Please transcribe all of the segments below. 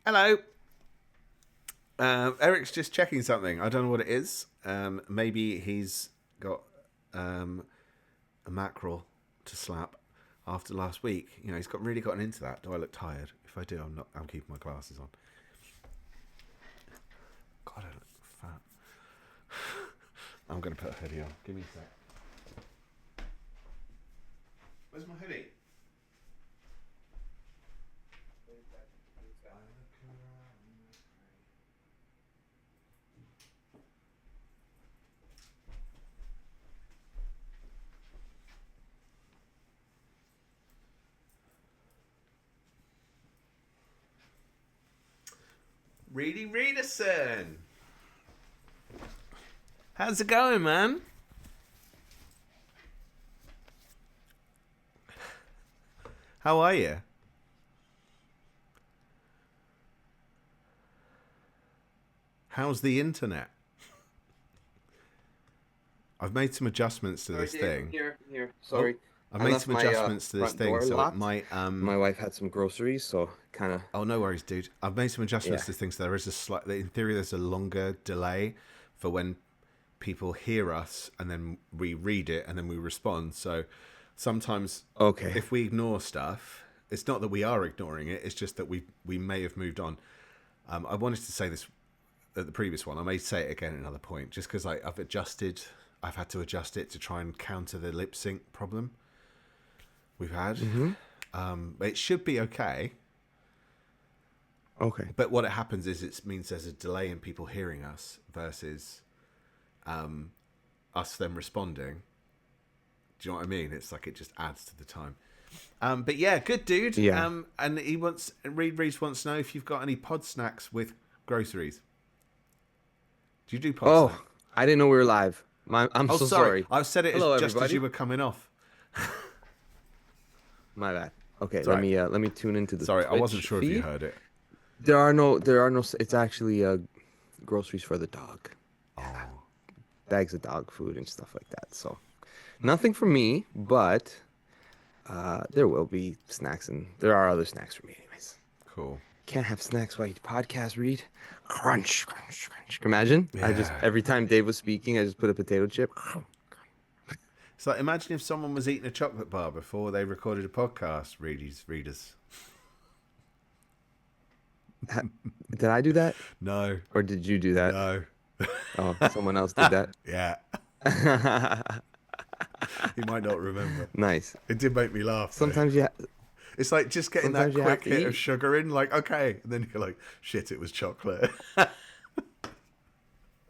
Hello. Eric's just checking something. I don't know what it is. Maybe he's got a mackerel to slap after last week. You know, he's really gotten into that. Do I look tired? If I do, I'm not. I'm keeping my glasses on. God, I look fat. I'm going to put a hoodie on. Give me a sec. Where's my hoodie? Reedy Reederson. How's it going, man? How are you? How's the internet? I've made some adjustments to this thing. Here. Sorry. I've made some adjustments to this thing, so it might. My wife had some groceries, so kind of. Oh, no worries, dude. I've made some adjustments to this thing, so there is a slight. In theory, there's a longer delay for when people hear us, and then we read it, and then we respond. So sometimes, if we ignore stuff, it's not that we are ignoring it. It's just that we may have moved on. I wanted to say this at the previous one. I may say it again at another point, just because I've had to adjust it to try and counter the lip sync problem we've had. It should be okay. Okay. But what it happens is it means there's a delay in people hearing us versus us then responding. Do you know what I mean? It's like it just adds to the time. But yeah, good dude. Yeah. And Reese wants to know if you've got any pod snacks with groceries. Do you do pod snacks? I didn't know we were live. I'm so sorry. I said it just everybody. as you were coming off. My bad. Okay, let me tune into the Sorry, Twitch I wasn't sure feed. if you heard it. There are no. It's actually groceries for the dog. Oh. Bags of dog food and stuff like that. So nothing for me, but there will be snacks, and there are other snacks for me anyways. Cool. Can't have snacks while you podcast read. Crunch, crunch, crunch. Imagine. Yeah. Every time Dave was speaking, I just put a potato chip. It's like, imagine if someone was eating a chocolate bar before they recorded a podcast, readers. Did I do that? No. Or did you do that? No. Oh, someone else did that? Yeah. You might not remember. Nice. It did make me laugh. Sometimes It's like just getting that quick hit of sugar in, like, okay. And then you're like, shit, it was chocolate.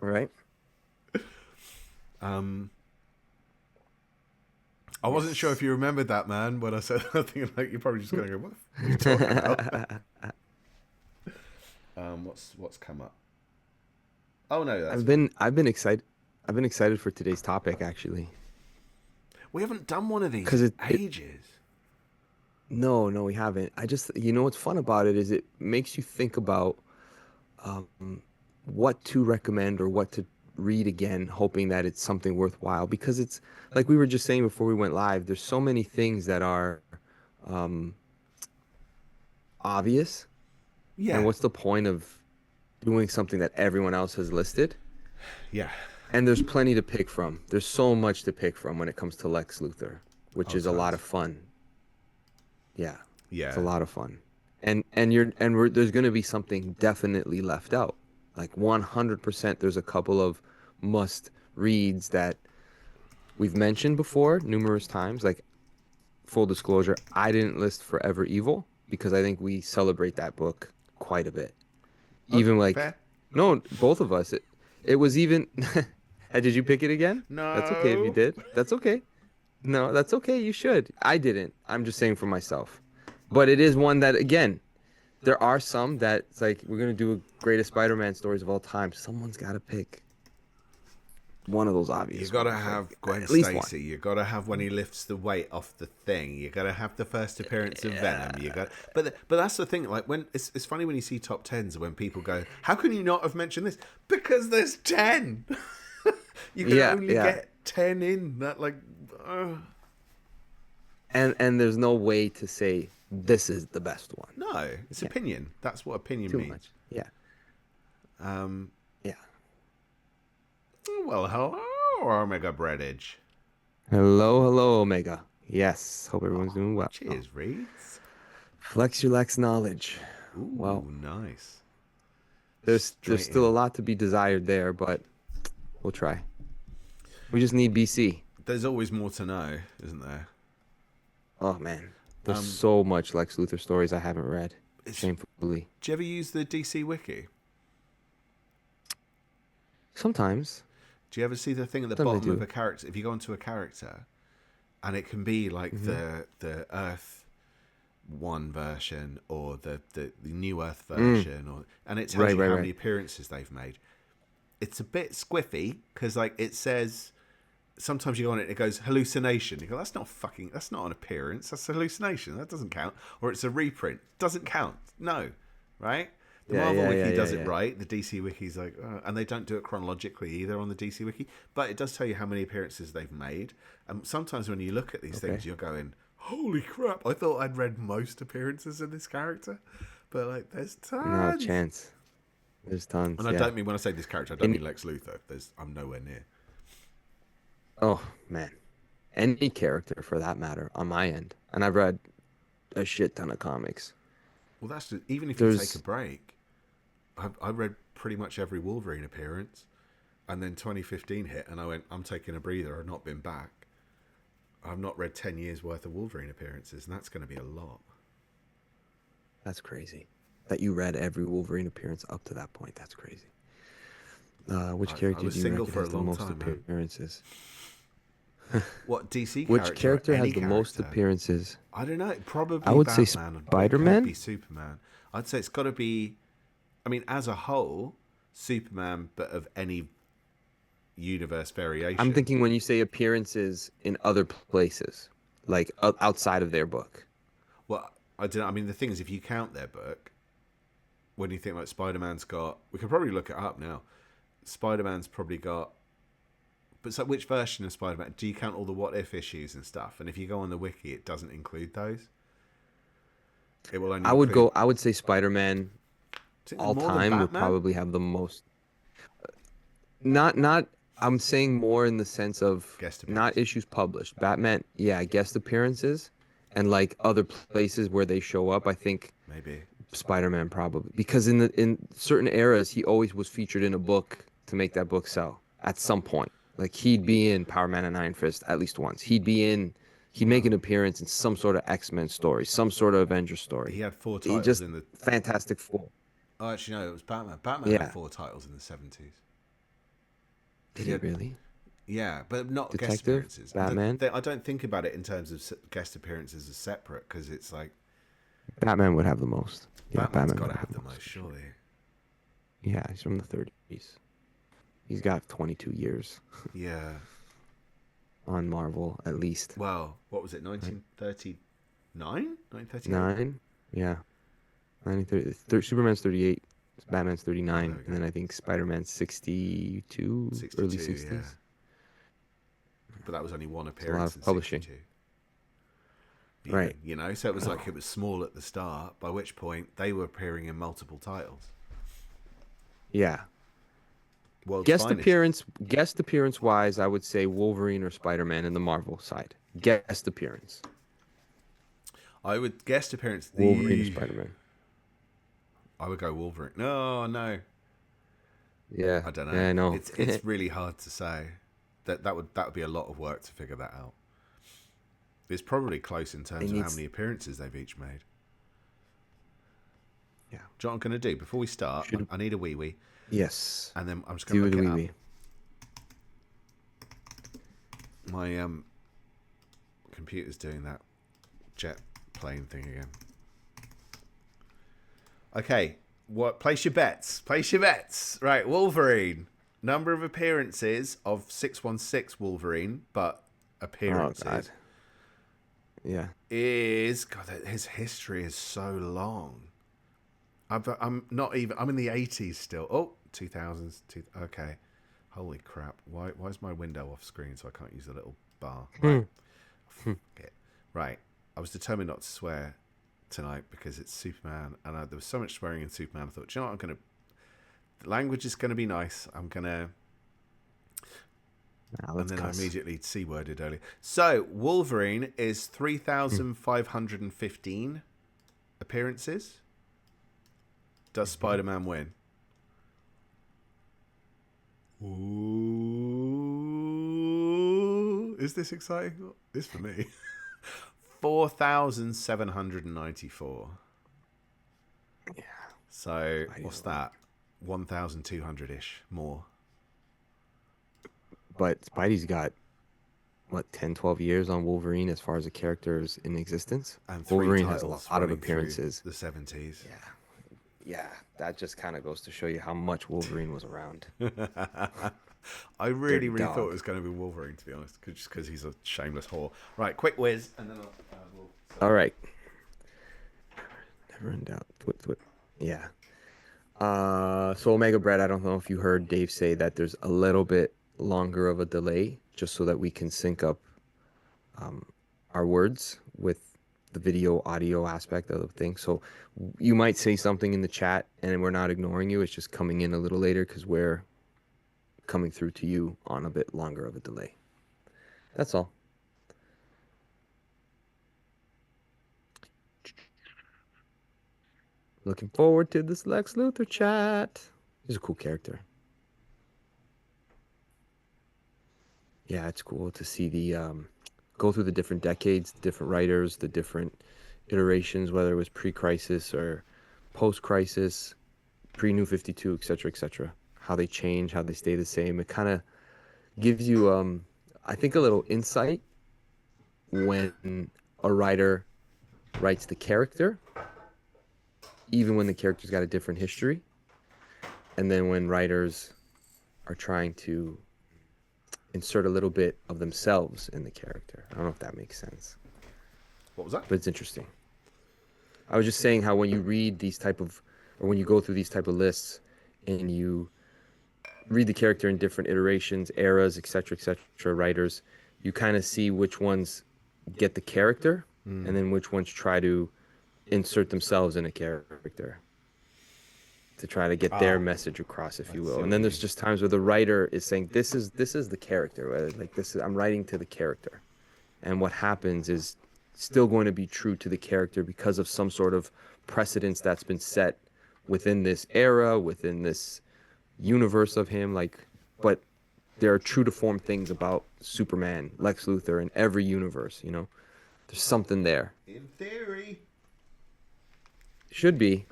Right. I wasn't sure if you remembered that, man, when I said that thing. Like, you're probably just going to go, what are you talking about? What's come up? Oh no, I've been excited for today's topic, actually. We haven't done one of these in ages. No, we haven't. What's fun about it is it makes you think about what to recommend or what to read again, hoping that it's something worthwhile. Because it's like we were just saying before we went live, there's so many things that are obvious. Yeah. And what's the point of doing something that everyone else has listed? Yeah. And there's plenty to pick from. There's so much to pick from when it comes to Lex Luthor, which is a lot of fun. Yeah. It's a lot of fun. And there's going to be something definitely left out. Like 100%, there's a couple of must reads that we've mentioned before numerous times. Like, full disclosure, I didn't list Forever Evil because I think we celebrate that book quite a bit. Even fair. No, both of us. It was even. Did you pick it again? No. That's okay if you did. That's okay. No, that's okay. You should. I didn't. I'm just saying for myself. But it is one that, again, there are some that it's like we're gonna do a greatest Spider-Man stories of all time. Someone's got to pick one of those obvious. You got to have Gwen Stacy. You got to have when he lifts the weight off the thing. You got to have the first appearance of Venom. You got, but that's the thing. Like when it's funny when you see top tens when people go, "How can you not have mentioned this?" Because there's 10. You can only get 10 in that. Like, and there's no way to say this is the best one. No, it's opinion. That's what opinion Too means. much. Yeah. Yeah. Well, hello, Omega Breadage. Hello, Omega. Yes. Hope everyone's doing well. Cheers, Reeds. Flex your Lex knowledge. Ooh, well, nice. There's still a lot to be desired there, but we'll try. We just need BC. There's always more to know, isn't there? Oh man, there's so much Lex Luthor stories I haven't read. Shamefully. Do you ever use the DC Wiki? Sometimes. Do you ever see the thing at the bottom of a character? If you go into a character, and it can be like the Earth 1 version or the New Earth version, and it tells you how many appearances they've made. It's a bit squiffy because like it says. Sometimes you go on it, and it goes hallucination. You go, that's not an appearance. That's a hallucination. That doesn't count. Or it's a reprint. Doesn't count. No, right? The Marvel Wiki does it right. The DC Wiki's like, and they don't do it chronologically either on the DC Wiki. But it does tell you how many appearances they've made. And sometimes when you look at these things, you're going, holy crap! I thought I'd read most appearances of this character, but like, there's tons. No chance. There's tons. And I don't mean when I say this character, I don't mean Lex Luthor. I'm nowhere near. Oh, man. Any character, for that matter, on my end. And I've read a shit ton of comics. Well, that's just, even if you take a break, I read pretty much every Wolverine appearance. And then 2015 hit, and I went, I'm taking a breather. I've not been back. I've not read 10 years' worth of Wolverine appearances, and that's going to be a lot. That's crazy. That you read every Wolverine appearance up to that point. That's crazy. Which character do you reckon has the most appearances? What DC character? Which character has the most appearances? I don't know. Probably I would Batman, say Spider-Man. It could be Superman. I'd say it's got to be. I mean, as a whole, Superman, but of any universe variation. I'm thinking when you say appearances in other places, like outside of their book. Well, I don't know. I mean, the thing is, if you count their book, when you think like Spider-Man's got, we could probably look it up now. Spider-Man's probably got. But so which version of Spider-Man? Do you count all the what if issues and stuff? And if you go on the wiki, it doesn't include those. It will only. I would say Spider-Man all time would probably have the most. Not. I'm saying more in the sense of not issues published. Batman, guest appearances, and like other places where they show up. I think maybe Spider-Man probably, because in certain eras he always was featured in a book to make that book sell at some point. Like he'd be in Power Man and Iron Fist at least once. He'd make an appearance in some sort of X-Men story, some sort of Avengers story. He had 4 titles in the Fantastic Four. Oh, actually no, it was Batman. Batman had 4 titles in the 70s. Did he really? Yeah, but not Detective, guest appearances. Batman. I don't think about it in terms of guest appearances as separate because it's like Batman would have the most. Yeah, Batman's got to have the most, surely. Yeah, he's from the 30s. He's got 22 years. Yeah. On Marvel, at least. Well, what was it, 1939? 1939? Yeah. 1930, Superman's 38, Batman's 39, and then I think Spider-Man's 62, early 60s. Yeah. But that was only one appearance in publishing. 62. Right. You know, so it was like it was small at the start, by which point they were appearing in multiple titles. Yeah. Guest appearance wise, I would say Wolverine or Spider-Man in the Marvel side. Guest appearance. I would guest appearance. Wolverine or Spider-Man. I would go Wolverine. No. Yeah. I don't know. Yeah, I know. It's really hard to say. That would be a lot of work to figure that out. It's probably close in terms of how many appearances they've each made. Yeah. Do you know what I'm going to do? Before we start, I need a wee-wee. Yes. And then I'm just going to look it wee-wee. up. My computer's doing that jet plane thing again. Okay. Place your bets. Right, Wolverine. Number of appearances of 616 Wolverine, but appearances. Oh, God. Yeah. His history is so long. I'm in the 80s still. Oh, 2000s. Okay. Holy crap. Why is my window off screen so I can't use the little bar? Right. Right. I was determined not to swear tonight because it's Superman, and there was so much swearing in Superman. I thought, do you know what, the language is gonna be nice. And then I immediately C-worded earlier. So Wolverine is 3,515 appearances. Does Spider-Man win? Ooh, is this exciting? This for me. 4,794. Yeah. So what's that? 1,200-ish more. But Spidey's got, what, 10, 12 years on Wolverine as far as the characters in existence? And Wolverine has a lot of appearances. The 70s. Yeah. Yeah, that just kind of goes to show you how much Wolverine was around. I really thought it was going to be Wolverine, to be honest, just because he's a shameless whore. Right, quick whiz, and then All right. Never in doubt. Yeah. So Omega Bread, I don't know if you heard Dave say that there's a little bit longer of a delay just so that we can sync up our words with the video audio aspect of the thing. So you might say something in the chat and we're not ignoring you. It's just coming in a little later because we're coming through to you on a bit longer of a delay. That's all. Looking forward to this Lex Luthor chat. He's a cool character. Yeah, it's cool to see the go through the different decades, the different writers, the different iterations, whether it was pre-crisis or post-crisis, pre-New 52, etc., how they change, how they stay the same. It kind of gives you, I think, a little insight when a writer writes the character, even when the character's got a different history, and then when writers are trying to insert a little bit of themselves in the character. I don't know if that makes sense. What was that? But it's interesting. I was just saying how when you read these type of, or when you go through these type of lists and you read the character in different iterations, eras, etc., writers, you kind of see which ones get the character and then which ones try to insert themselves in a character to try to get their message across, if you will. And then there's just times where the writer is saying, this is the character, like I'm writing to the character. And what happens is still going to be true to the character because of some sort of precedence that's been set within this era, within this universe of him, but there are true to form things about Superman, Lex Luthor, in every universe, you know? There's something there. In theory. Should be.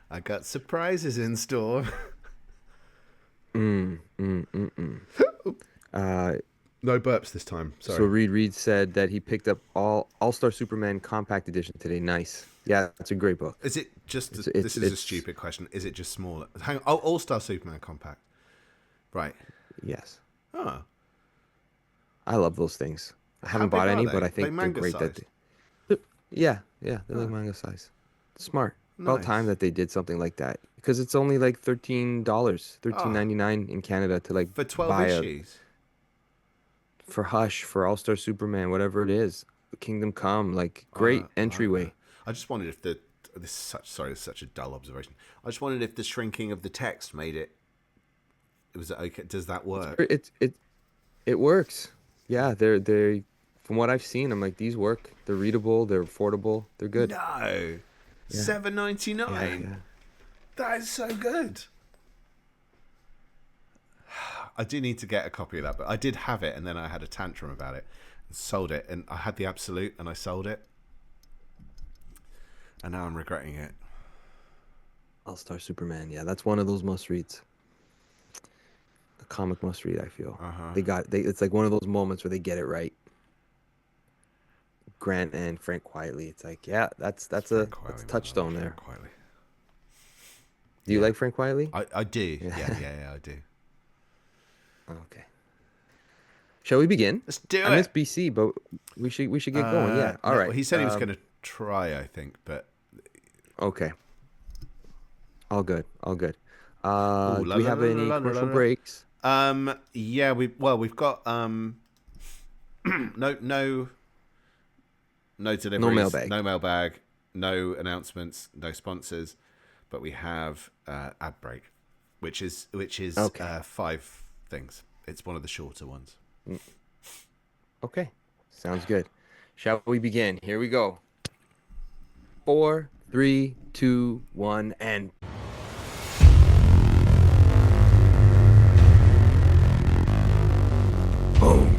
I got surprises in store. No burps this time. Sorry. So Reed said that he picked up All-Star Superman Compact Edition today. Nice. Yeah, it's a great book. Is it just... this is a stupid question. Is it just smaller? Hang on. Oh, All-Star Superman Compact. Right. Yes. Oh. I love those things. I haven't bought any, but I think they're great. Yeah, they're like manga size. Smart. Nice. About time that they did something like that, because it's only like $13, $13.99 in Canada to like for 12 buy issues. For Hush, for All-Star Superman, whatever it is, Kingdom Come, like great entryway. I just wondered if it's such a dull observation. I just wondered if the shrinking of the text made it. Was it okay? Does that work? It works. Yeah, they from what I've seen, I'm like, these work. They're readable. They're affordable. They're good. No, $7.99. Yeah. That is so good. I do need to get a copy of that, but I did have it, and then I had a tantrum about it and sold it. And I had the Absolute, and I sold it, and now I'm regretting it. All-Star Superman. Yeah, that's one of those must-reads. A comic must-read, I feel. It's like one of those moments where they get it right. Grant and Frank Quietly. It's like, yeah, that's a touchstone there. Do you like Frank Quietly? I do. Yeah, I do. Okay. Shall we begin? Let's do it. I miss BC, but we should get going. Yeah. All right. Well, he said he was going to try, I think, but okay. All good. Do we have any commercial breaks? Yeah, we've got no No deliveries. No mailbag. No mailbag. No announcements. No sponsors. But we have ad break, which is Okay. 5 things. It's one of the shorter ones. Okay. Sounds good. Shall we begin? Here we go. 4, 3, 2, 1, and boom.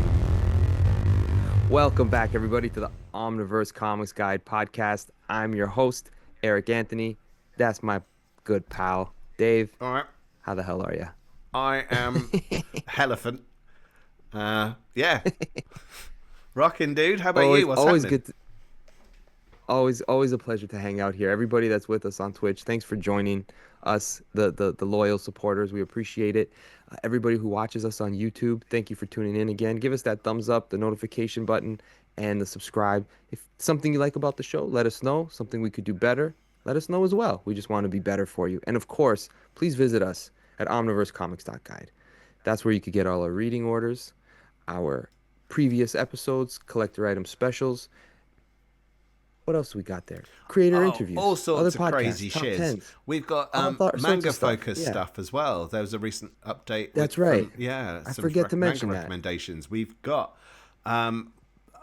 Welcome back, everybody, to the Omniverse Comics Guide podcast. I'm your host, Eric Anthony. That's my good pal, Dave. All right. How the hell are you? I am Elephant. Yeah. Rocking, dude. How about you? What's always happening? good. Always a pleasure to hang out here. Everybody that's with us on Twitch, thanks for joining us, the loyal supporters. We appreciate it. Everybody who watches us on YouTube, thank you for tuning in again. Give us that thumbs up, the notification button, and the subscribe. If something you like about the show, let us know. Something we could do better, let us know as well. We just want to be better for you. And of course, please visit us at omniversecomics.guide. That's where you could get all our reading orders, our previous episodes, collector item specials. What else we got there? Creator interviews, all sorts other of podcasts, crazy top shiz. tens. We've got manga focused stuff as well. There was a recent update. That's right. I forget to mention manga that. recommendations. We've got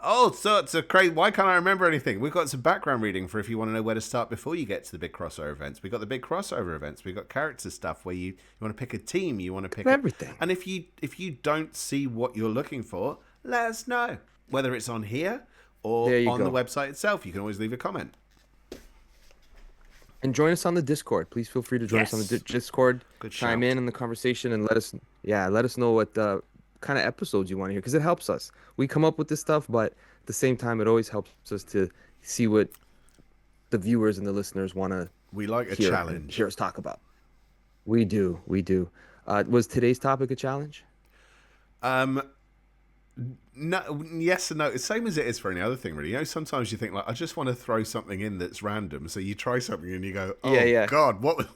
all sorts of crazy. Why can't I remember anything? We've got some background reading for if you want to know where to start before you get to the big crossover events. We've got the big crossover events. We've got character stuff where you want to pick a team. You want to pick everything. And if you don't see what you're looking for, let us know. Whether it's on here or on the website itself, you can always leave a comment. And join us on the Discord. Please feel free to join us on the Discord. Chime in the conversation and let us know what kind of episodes you want to hear, because it helps us. We come up with this stuff, but at the same time, it always helps us to see what the viewers and the listeners want to. We like a challenge. Hear us talk about. We do. Was today's topic a challenge? No, yes and no. It's same as it is for any other thing, really. You know, sometimes you think, like, I just want to throw something in that's random. So you try something and you go, oh, God, what?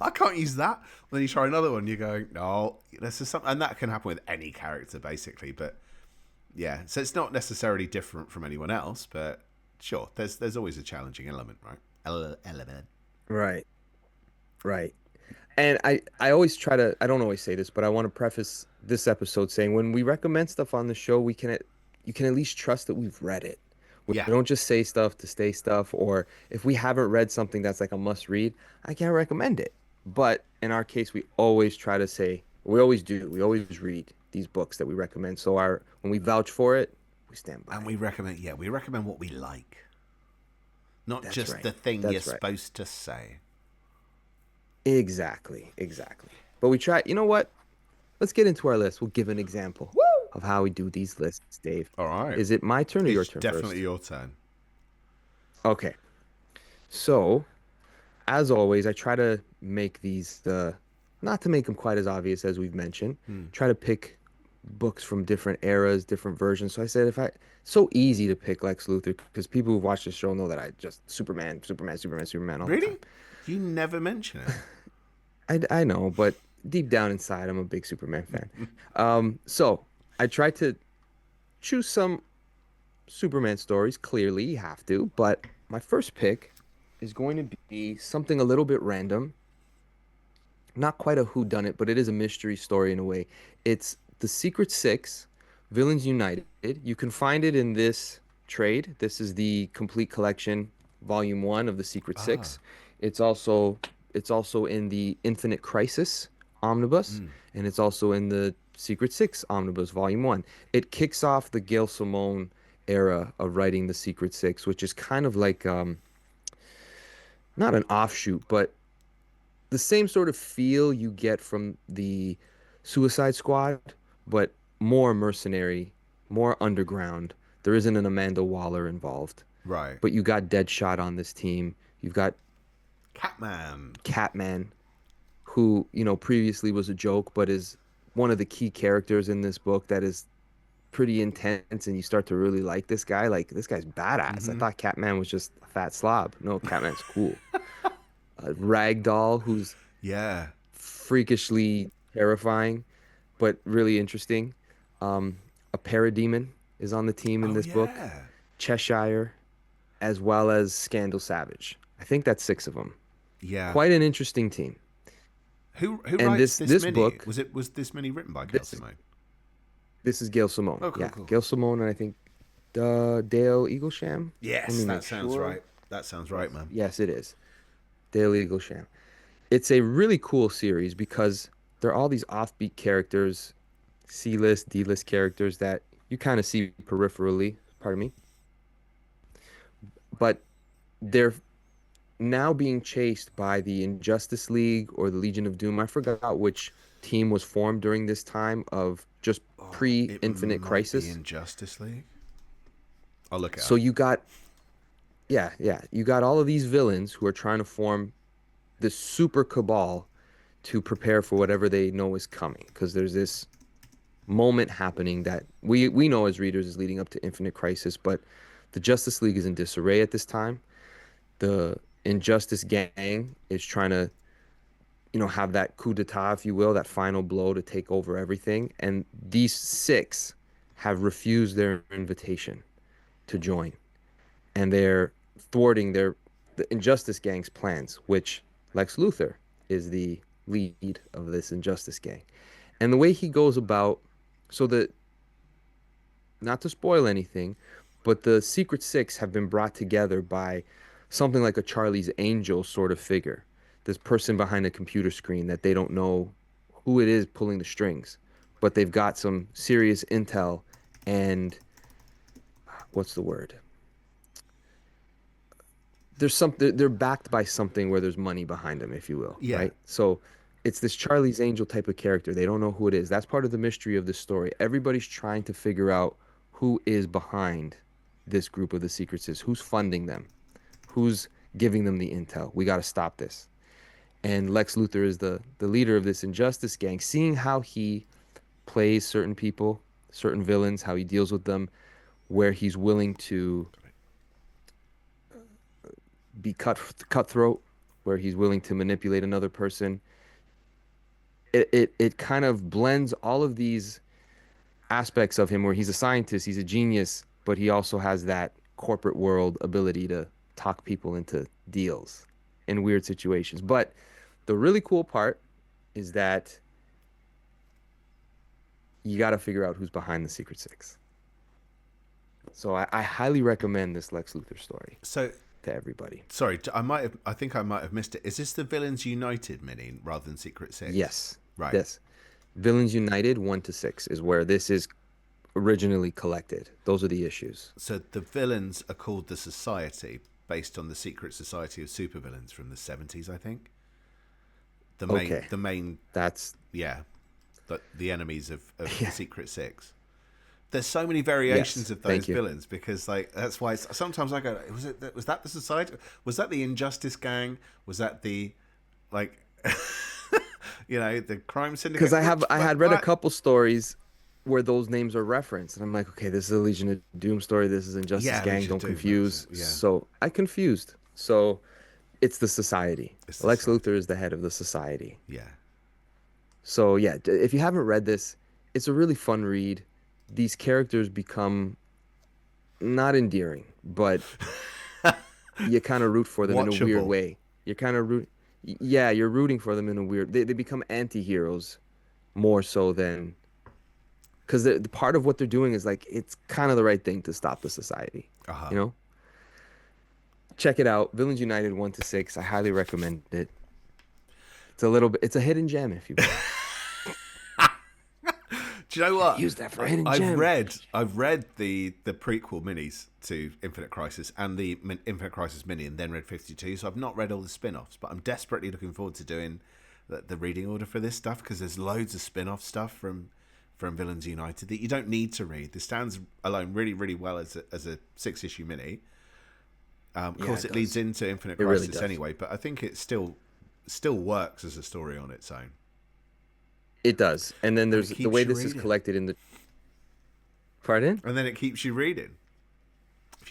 I can't use that. Then you try another one, you go, no, this is something. And that can happen with any character, basically. But yeah, so it's not necessarily different from anyone else. But sure, there's always a challenging element, right? Right. And I always try to, I don't always say this, but I want to preface this episode saying when we recommend stuff on the show, you can at least trust that we've read it. We don't just say stuff to say stuff, or if we haven't read something that's like a must read, I can't recommend it. But in our case, we always try to say, we always read these books that we recommend. So when we vouch for it, we stand by. And we recommend what we like. Not just the thing you're supposed to say. Exactly. But we try, you know what? Let's get into our list. We'll give an example of how we do these lists, Dave. All right. Is it my turn or your turn? Definitely your turn. Okay. So, as always, I try to make these, not to make them quite as obvious as we've mentioned, try to pick books from different eras, different versions. So I said, so easy to pick Lex Luthor, because people who've watched the show know that I just Superman all the time. You never mention it. I know, but deep down inside, I'm a big Superman fan. So I tried to choose some Superman stories. Clearly, you have to. But my first pick is going to be something a little bit random. Not quite a whodunit, but it is a mystery story in a way. It's The Secret Six, Villains United. You can find it in this trade. This is the complete collection, Volume 1 of The Secret Six. It's also in the Infinite Crisis Omnibus, and it's also in the Secret Six Omnibus Volume 1. It kicks off the Gail Simone era of writing the Secret Six, which is kind of like not an offshoot, but the same sort of feel you get from the Suicide Squad, but more mercenary, more underground. There isn't an Amanda Waller involved. Right. But you got Deadshot on this team. You've got Catman, who, previously was a joke, but is one of the key characters in this book that is pretty intense, and you start to really like this guy. Like, this guy's badass. I thought Catman was just a fat slob. No, Catman's cool. Ragdoll, who's freakishly terrifying, but really interesting. A parademon is on the team in this book. Cheshire, as well as Scandal Savage. I think that's 6 of them. Yeah. Quite an interesting team. Who And writes this mini? book Was this mini written by Gail this Simone? this is Gail Simone. Oh, cool, Yeah, cool. Gail Simone, and I think Dale Eaglesham. Yes, that sounds right. That sounds right, man. Yes, it is. Dale Eaglesham. It's a really cool series because there are all these offbeat characters, C-list, D-list characters that you kind of see peripherally, pardon me, but they're now being chased by the Injustice League or the Legion of Doom. I forgot which team was formed during this time of just pre-Infinite Crisis. Be in Justice League. I'll look at. So you got, you got all of these villains who are trying to form this super cabal to prepare for whatever they know is coming, because there's this moment happening that we know as readers is leading up to Infinite Crisis, but the Justice League is in disarray at this time. The Injustice gang is trying to, have that coup d'etat, if you will, that final blow to take over everything. And these 6 have refused their invitation to join. And they're thwarting the Injustice gang's plans, which Lex Luthor is the lead of this Injustice gang. And the way he goes about, so that, not to spoil anything, but the Secret 6 have been brought together by something like a Charlie's Angel sort of figure. This person behind a computer screen that they don't know who it is pulling the strings, but they've got some serious intel and what's the word? They're backed by something where there's money behind them, if you will. Yeah. Right? So it's this Charlie's Angel type of character. They don't know who it is. That's part of the mystery of the story. Everybody's trying to figure out who is behind this group of the Secret Six, who's funding them, who's giving them the intel. We got to stop this. And Lex Luthor is the leader of this Injustice gang. Seeing how he plays certain people, certain villains, how he deals with them, where he's willing to be cutthroat, where he's willing to manipulate another person. It kind of blends all of these aspects of him, where he's a scientist, he's a genius, but he also has that corporate world ability to talk people into deals in weird situations. But the really cool part is that you got to figure out who's behind the Secret Six. So I highly recommend this Lex Luthor story. So to everybody. Sorry, I think I might have missed it. Is this the Villains United mini rather than Secret Six? Yes. Right. Yes. Villains United 1 to 6 is where this is originally collected. Those are the issues. So the villains are called the Society, based on the secret society of supervillains from the 70s, I think. The main. That's the enemies of the Secret Six. There's so many variations of those villains, because that's why sometimes I go, was that the Society? Was that the Injustice Gang? Was that the the Crime Syndicate? Because I had read a couple stories where those names are referenced, and I'm like, okay, this is a Legion of Doom story, this is Injustice Gang, don't confuse. So I confused. So it's the Society. Lex Luthor is the head of the Society. Yeah. So yeah, if you haven't read this, it's a really fun read. These characters become not endearing, but you kind of root for them in a weird way. You're kind of you're rooting for them in a weird. They become anti-heroes more so than, because the part of what they're doing is it's kind of the right thing to stop the Society. Check it out, Villains United 1 to 6. I highly recommend it. It's a hidden gem, if you will. Do you know what? Use that for a hidden gem. I've read the prequel minis to Infinite Crisis and the Infinite Crisis mini, and then read 52. So I've not read all the spin-offs, but I'm desperately looking forward to doing the reading order for this stuff, because there's loads of spin-off stuff from Villains United that you don't need to read. This stands alone really, really well as a 6-issue mini. Of course, it leads into Infinite Crisis anyway, but I think it still works as a story on its own. It does. And then there's the way this is collected in the... Pardon? And then it keeps you reading.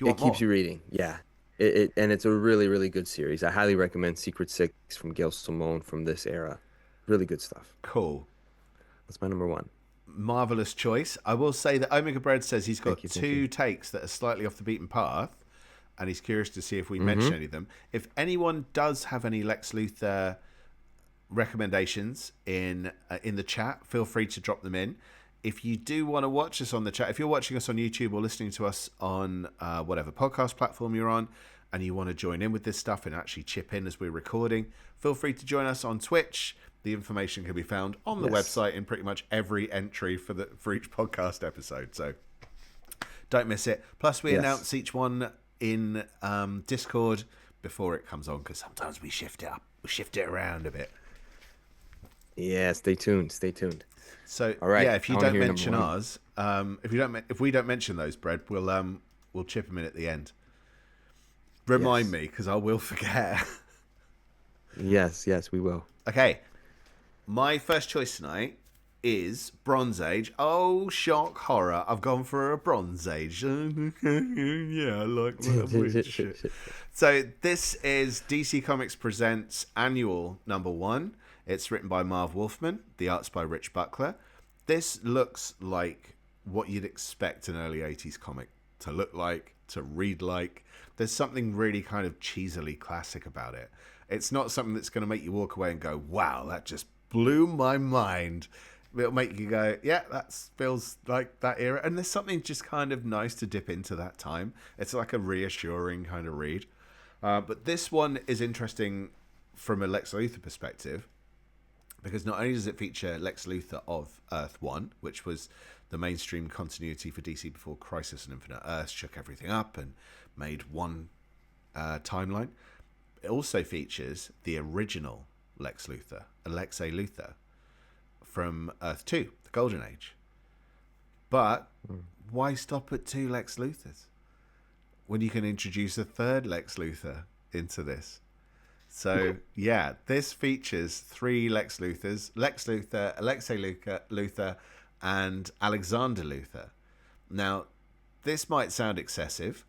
It keeps you reading, yeah. And it's a really, really good series. I highly recommend Secret Six from Gail Simone from this era. Really good stuff. Cool. That's my number 1. Marvelous choice. I will say that Omega Bread says he's got two takes that are slightly off the beaten path. and he's curious to see if we mention any of them. If anyone does have any Lex Luthor recommendations in the chat, feel free to drop them in. If you do want to watch us on the chat, if you're watching us on YouTube or listening to us on whatever podcast platform you're on, and you want to join in with this stuff and actually chip in as we're recording, feel free to join us on Twitch. The information can be found on the website in pretty much every entry for each podcast episode. So don't miss it. Plus, we announce each one in Discord before it comes on, because sometimes we shift it up. We shift it around a bit. Yeah, stay tuned. Stay tuned. So, all right. Yeah, if you don't mention ours, if we don't mention those, Brad, we'll chip them in at the end. Remind me, because I will forget. Yes, we will. Okay. My first choice tonight is Bronze Age. Oh, shock, horror. I've gone for a Bronze Age. Yeah, I like that shit. So this is DC Comics Presents Annual #1. It's written by Marv Wolfman. The art's by Rich Buckler. This looks like what you'd expect an early 80s comic to look like, to read like. There's something really kind of cheesily classic about it. It's not something that's going to make you walk away and go, wow, that just blew my mind. It'll make you go, yeah, that feels like that era. And there's something just kind of nice to dip into that time. It's like a reassuring kind of read. But this one is interesting from a Lex Luthor perspective, because not only does it feature Lex Luthor of Earth 1, which was the mainstream continuity for DC before Crisis on Infinite Earths shook everything up and made one timeline. It also features the original Lex Luthor, Lex A. Luthor, from Earth 2, the Golden Age. But why stop at 2 Lex Luthors when you can introduce a third Lex Luthor into this? So, yeah, this features 3 Lex Luthors: Lex Luthor, Alex A. Luthor, and Alexander Luthor. Now, this might sound excessive.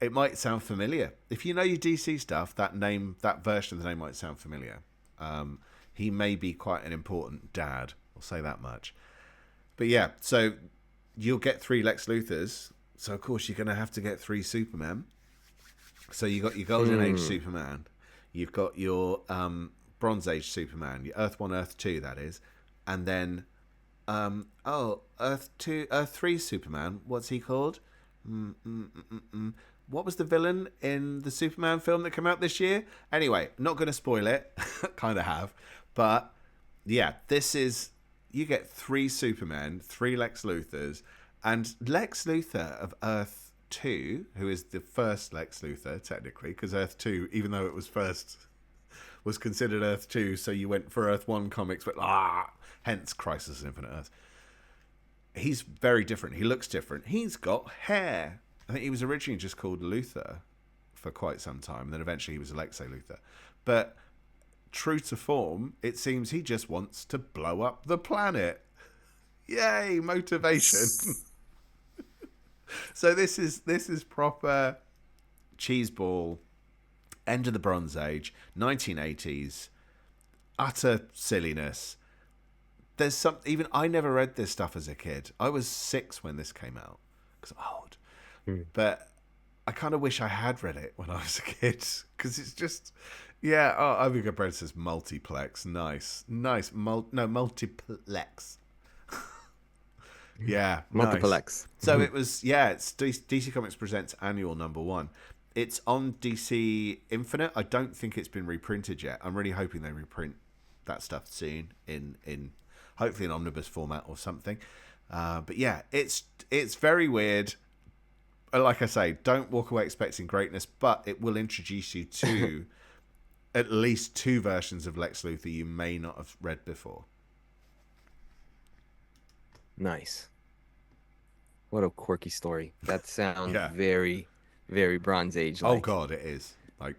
It might sound familiar. If you know your DC stuff, that version of the name might sound familiar. He may be quite an important dad. I'll say that much. But yeah, so you'll get 3 Lex Luthors. So, of course, you're going to have to get 3 Supermen. So you got your Golden Age Superman. You've got your Bronze Age Superman. Your Earth 1, Earth 2, that is. And then, Earth 3 Superman. What's he called? What was the villain in the Superman film that came out this year? Anyway, not going to spoil it. Kind of have. But, yeah, you get 3 Supermen, 3 Lex Luthors, and Lex Luthor of Earth 2, who is the first Lex Luthor, technically, because Earth 2, even though it was first, was considered Earth 2, so you went for Earth 1 comics, but hence Crisis on Infinite Earths. He's very different. He looks different. He's got hair. I think he was originally just called Luthor for quite some time. Then eventually he was Alexei Luthor. But true to form, it seems he just wants to blow up the planet. Yay, motivation. So this is proper cheeseball, end of the Bronze Age, 1980s, utter silliness. There's some, even I never read this stuff as a kid. I was 6 when this came out because I'm old. But I kind of wish I had read it when I was a kid, because it's just, yeah. Oh, Omega Bread says multiplex. Nice. Multiplex. Yeah, multiplex. Nice. So it was, yeah. It's DC Comics Presents Annual #1. It's on DC Infinite. I don't think it's been reprinted yet. I'm really hoping they reprint that stuff soon in hopefully an omnibus format or something. But yeah, it's very weird. Like I say, don't walk away expecting greatness, but it will introduce you to at least 2 versions of Lex Luthor you may not have read before. Nice. What a quirky story. That sounds very, very Bronze Age. Oh God, it is. Like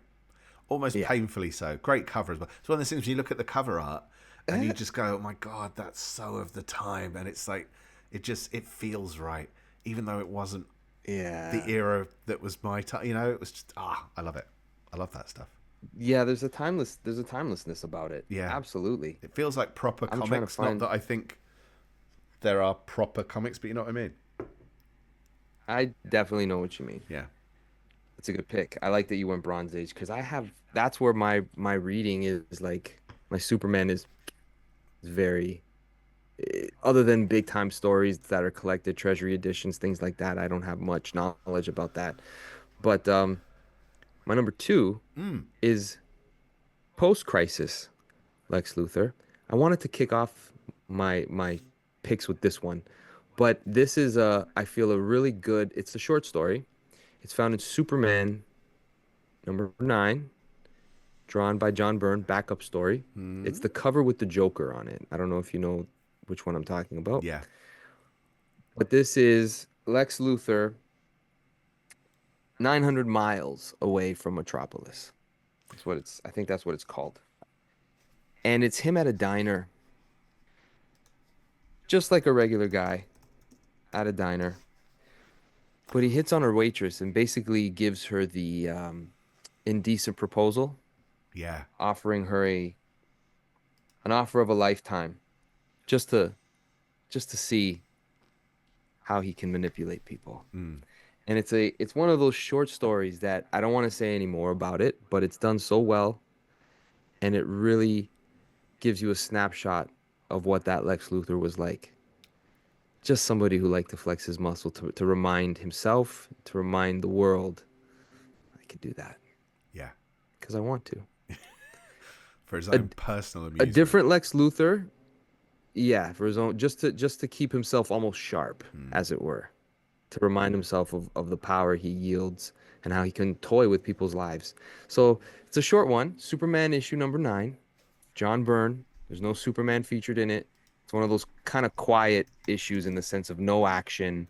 almost painfully so. Great cover as well. It's one of those things when you look at the cover art and you just go, oh my God, that's so of the time. And it's like, it feels right. Even though it wasn't the era that was my time. You know, it was just, I love it. I love that stuff. Yeah, there's a timelessness about it. Yeah. Absolutely. It feels like proper comics. Not that I think there are proper comics, but you know what I mean? I definitely know what you mean. Yeah. It's a good pick. I like that you went Bronze Age because that's where my reading is like my Superman is very other than big time stories that are collected, treasury editions, things like that. I don't have much knowledge about that. But my number two Mm. is post-crisis Lex Luthor. I wanted to kick off my picks with this one, but this is I feel a really good. It's a short story. It's found in Superman #9, drawn by John Byrne, backup story. It's Mm. the cover with the Joker on it. I don't know if you know which one I'm talking about, Yeah. but this is Lex Luthor 900 miles away from Metropolis. I think that's what it's called. And it's him at a diner, just like a regular guy at a diner. But he hits on her waitress and basically gives her the indecent proposal, Yeah. offering her an offer of a lifetime just to see how he can manipulate people. Mm. And it's one of those short stories that I don't want to say any more about it, but it's done so well and it really gives you a snapshot of what that Lex Luthor was like. Just somebody who liked to flex his muscle to remind himself, to remind the world, I can do that Yeah. because I want to. For his A, own personal a amusement. different Lex Luthor, yeah, for his own, just to keep himself almost sharp, Mm. as it were, to remind himself of the power he yields and how he can toy with people's lives. So it's a short one. Superman issue #9, John Byrne. There's no Superman featured in it. It's one of those kind of quiet issues in the sense of no action,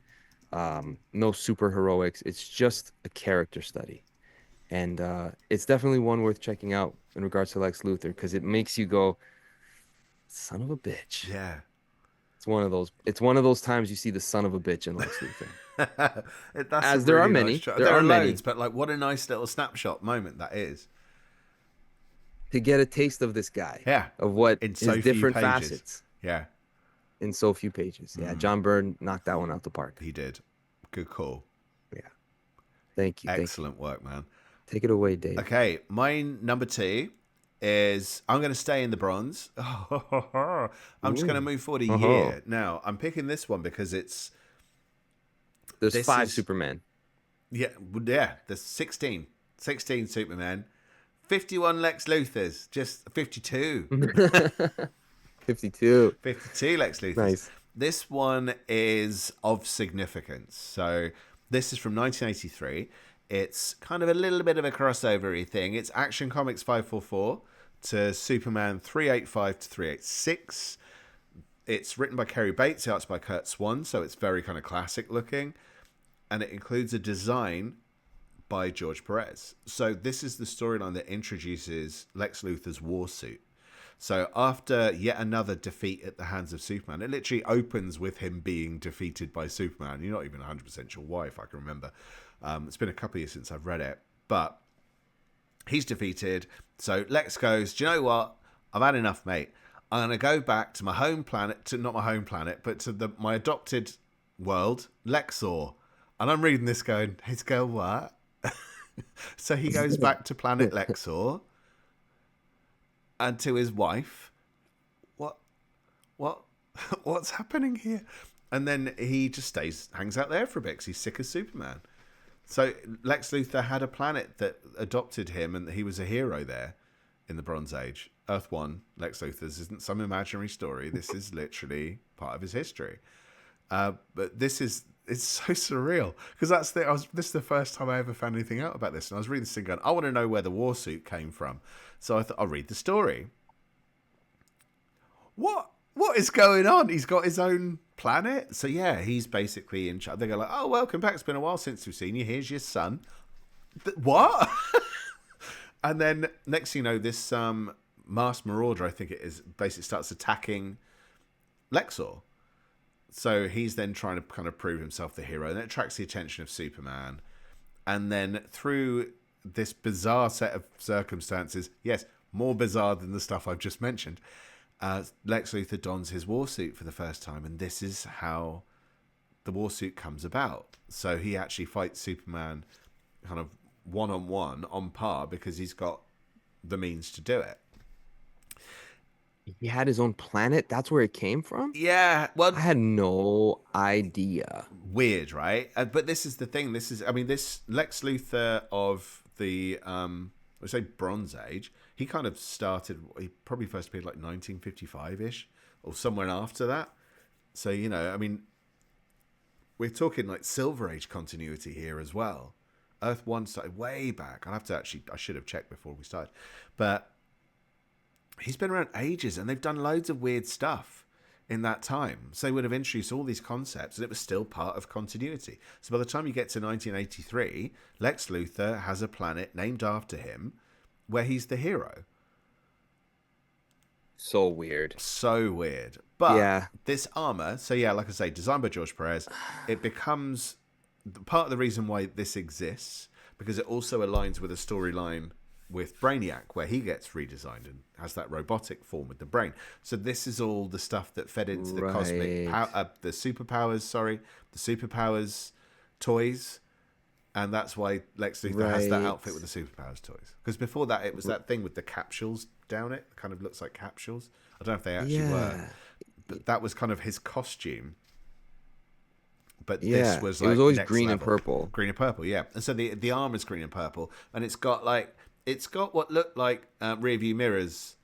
no super heroics. It's just a character study. And it's definitely one worth checking out in regards to Lex Luthor because it makes you go, son of a bitch. Yeah. It's one of those times you see the son of a bitch in Lex Luthor. That's a As there are really nice many, shot. there There are are loads, many. but like, what a nice little snapshot moment that is. To get a taste of this guy, Yeah. of what In his so few different pages. facets Yeah. in so few pages. Yeah, Mm. John Byrne knocked that one out the park. He did. Good call. Yeah. Thank you. Thank you. Excellent work, man. Take it away, Dave. Okay, my number two is I'm going to stay in the bronze. I'm just going to Ooh. move forward a Oh. year. Now, I'm picking this one because it's There's this five is Superman. yeah, there's 16 Superman, 51 Lex Luthors, just 52. 52. 52 Lex Luthors. Nice. This one is of significance. So this is from 1983. It's kind of a little bit of a crossover-y thing. It's Action Comics 544 to Superman 385 to 386. It's written by Kerry Bates, the art's by Kurt Swan, so it's very kind of classic looking. And it includes a design by George Perez. So this is the storyline that introduces Lex Luthor's war suit. So after yet another defeat at the hands of Superman, it literally opens with him being defeated by Superman. You're not even 100% sure why, if I can remember. It's been a couple of years since I've read it. But he's defeated. So Lex goes, do you know what? I've had enough, mate. I'm going to go back to my home planet, to not my home planet, but to my adopted world, Lexor. And I'm reading this going, he's going, what? So he goes back to planet Lexor and to his wife. What? What's happening here? And then he just hangs out there for a bit because he's sick of Superman. So Lex Luthor had a planet that adopted him and he was a hero there in the Bronze Age. Earth 1, Lex Luthor's isn't some imaginary story. This is literally part of his history. But it's so surreal because this is the first time I ever found anything out about this. And I was reading this thing going, I want to know where the war suit came from. So I thought, I'll read the story. What is going on? He's got his own planet. So yeah, he's basically in charge. They go like, oh, welcome back. It's been a while since we've seen you. Here's your son. What? And then next thing you know, this masked marauder, I think it is, basically starts attacking Lexor. So he's then trying to kind of prove himself the hero. And it attracts the attention of Superman. And then through this bizarre set of circumstances, yes, more bizarre than the stuff I've just mentioned, Lex Luthor dons his war suit for the first time, and this is how the war suit comes about. So he actually fights Superman kind of one-on-one on par because he's got the means to do it. He had his own planet. That's where it came from? Yeah, well, I had no idea. Weird, right? But this is the thing. This Lex Luthor of the let's say Bronze Age. He kind of started. He probably first appeared like 1955-ish or somewhere after that. So we're talking like Silver Age continuity here as well. Earth 1 started way back. I should have checked before we started, but he's been around ages, and they've done loads of weird stuff in that time. So they would have introduced all these concepts, and it was still part of continuity. So by the time you get to 1983, Lex Luthor has a planet named after him where he's the hero. So weird. So weird. But this armor, like I say, designed by George Perez, it becomes part of the reason why this exists, because it also aligns with a storyline with Brainiac, where he gets redesigned and has that robotic form with the brain. So this is all the stuff that fed into the cosmic the superpowers toys, and that's why Lex Luthor has that outfit with the superpowers toys. Because before that, it was that thing with the capsules down it. It kind of looks like capsules. I don't know if they actually were, but that was kind of his costume. But this was like, it was always green and purple. Green and purple, yeah. And so the armor's green and purple, and it's got what looked like rear view mirrors,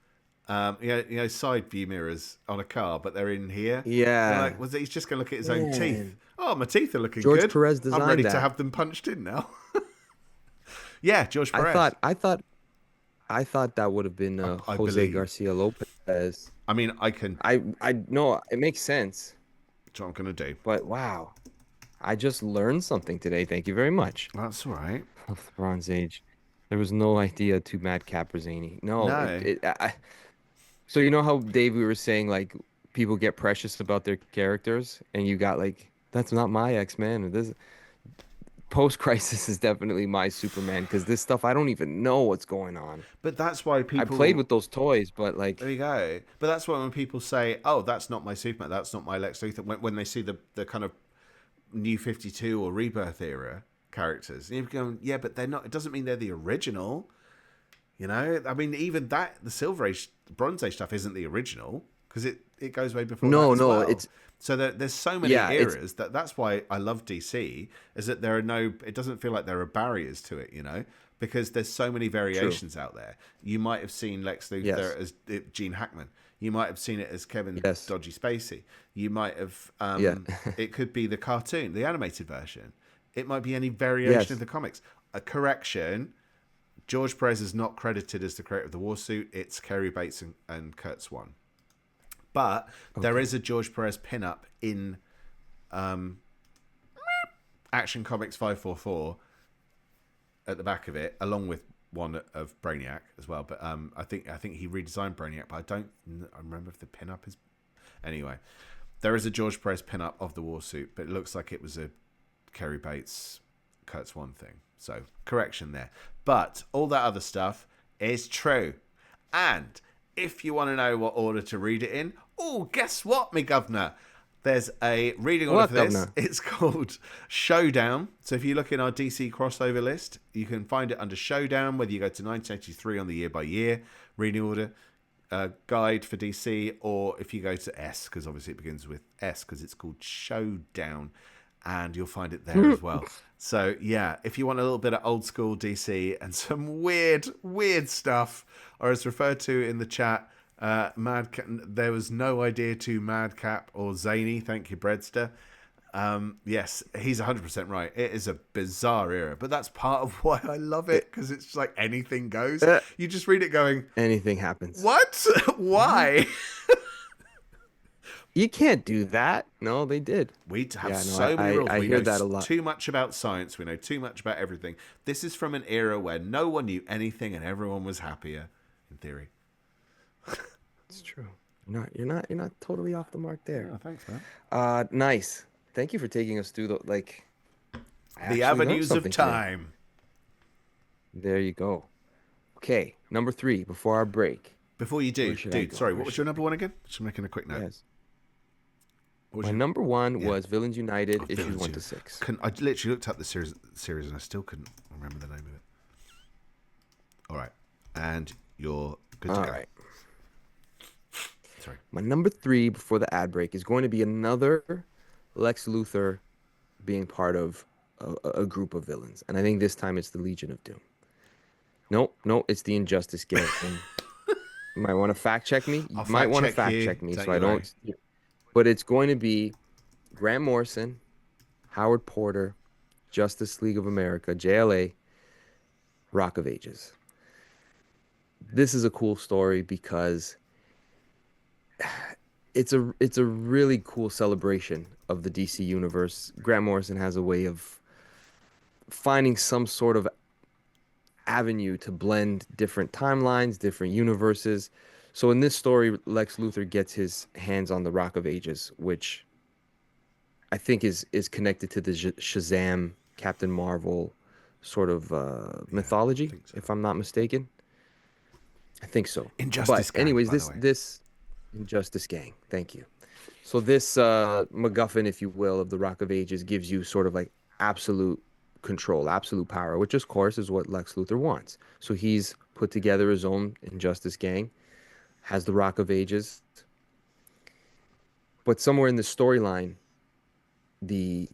side view mirrors on a car, but they're in here. Yeah. He's just going to look at his own teeth? Oh, my teeth are looking good. George Perez designed I'm ready to have them punched in now. Yeah, George Perez. I thought that would have been Jose Garcia Lopez. I mean, I know it makes sense. That's what I'm going to do. But wow, I just learned something today. Thank you very much. That's all right. Bronze Age. There was no idea to Madcap or Zany. No. So you know how, Dave, we were saying like people get precious about their characters, and you got like, that's not my X-Men. This post-crisis is definitely my Superman, because this stuff I don't even know what's going on. But that's why people. I played with those toys, but like. There you go. But that's why when people say, "Oh, that's not my Superman. That's not my Lex Luthor," when they see the kind of New 52 or Rebirth era characters, and you're going, yeah, but they're not. It doesn't mean they're the original. I mean, even that the Silver Age, Bronze Age stuff isn't the original, because it goes way before. No, that as well. it's so there's so many eras that's why I love DC, is that there are no. It doesn't feel like there are barriers to it, because there's so many variations out there. You might have seen Lex Luthor as Gene Hackman. You might have seen it as Kevin Dodgy Spacey. You might have. It could be the cartoon, the animated version. It might be any variation of the comics. A correction: George Perez is not credited as the creator of the War Suit. It's Kerry Bates and Kurt Swan. But there is a George Perez pinup in Action Comics 544 at the back of it, along with one of Brainiac as well. But I think he redesigned Brainiac, but I remember if the pinup is. Anyway, there is a George Perez pinup of the War Suit, but it looks like it was a Kerry Bates, Kurt Swan thing. So correction there. But all that other stuff is true. And if you want to know what order to read it in, guess what, me governor? There's a reading order for this. Governor? It's called Showdown. So if you look in our DC crossover list, you can find it under Showdown, whether you go to 1983 on the year-by-year reading order guide for DC, or if you go to S, because obviously it begins with S, because it's called Showdown, and you'll find it there as well. So yeah, if you want a little bit of old school DC and some weird stuff, or as referred to in the chat, Madcap, there was no idea to Madcap or Zany. Thank you, Breadster. Yes, he's 100% right. It is a bizarre era, but that's part of why I love it, because it's like anything goes. You just read it going, anything happens. What? Why? You can't do that. No, they did. We have so many rules. I hear that a lot. Too much about science. We know too much about everything. This is from an era where no one knew anything and everyone was happier, in theory. It's true. You're not totally off the mark there. Oh, thanks, man. Nice. Thank you for taking us through the avenues of time. Today. There you go. Okay, number 3 before our break. Before you do, dude, sorry, what was your number 1 again? Just making a quick note. Yes. My number 1 was Villains United, issues 1 to 6. I literally looked up the series and I still couldn't remember the name of it. and you're good to All go. right. Sorry. My number 3 before the ad break is going to be another Lex Luthor being part of a group of villains. And I think this time it's the Legion of Doom. No, it's the Injustice Gang. You might want to fact check me. You I'll might fact want to check fact you. check me Don't so I you worry. don't. But it's going to be Grant Morrison, Howard Porter, Justice League of America, JLA, Rock of Ages. This is a cool story because it's a really cool celebration of the DC universe. Grant Morrison has a way of finding some sort of avenue to blend different timelines, different universes. So in this story, Lex Luthor gets his hands on the Rock of Ages, which I think is connected to the Shazam, Captain Marvel sort of I mythology, think so. if I'm not mistaken. I think so. Injustice But Gang, anyways, by the way. this Injustice Gang. Thank you. So this MacGuffin, if you will, of the Rock of Ages gives you sort of like absolute control, absolute power, which of course is what Lex Luthor wants. So he's put together his own Injustice Gang, has the Rock of Ages, but somewhere in the storyline, the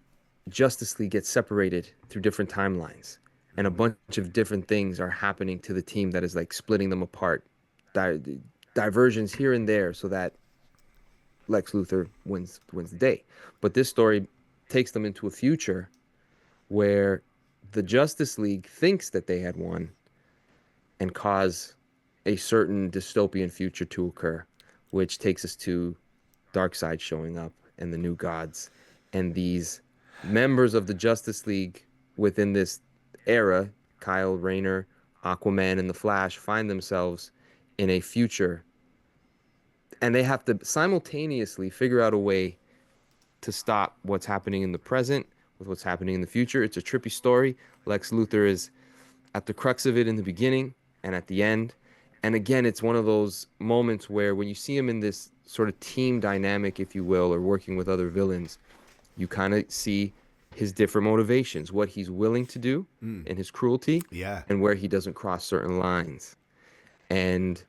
Justice League gets separated through different timelines, and a bunch of different things are happening to the team that is like splitting them apart, diversions here and there, so that Lex Luthor wins the day. But this story takes them into a future where the Justice League thinks that they had won and cause a certain dystopian future to occur, which takes us to Darkseid showing up and the New Gods. And these members of the Justice League within this era, Kyle Rayner, Aquaman, and the Flash, find themselves in a future. And they have to simultaneously figure out a way to stop what's happening in the present with what's happening in the future. It's a trippy story. Lex Luthor is at the crux of it in the beginning and at the end. And again, it's one of those moments where when you see him in this sort of team dynamic, if you will, or working with other villains, you kind of see his different motivations, what he's willing to do and his cruelty, and where he doesn't cross certain lines. And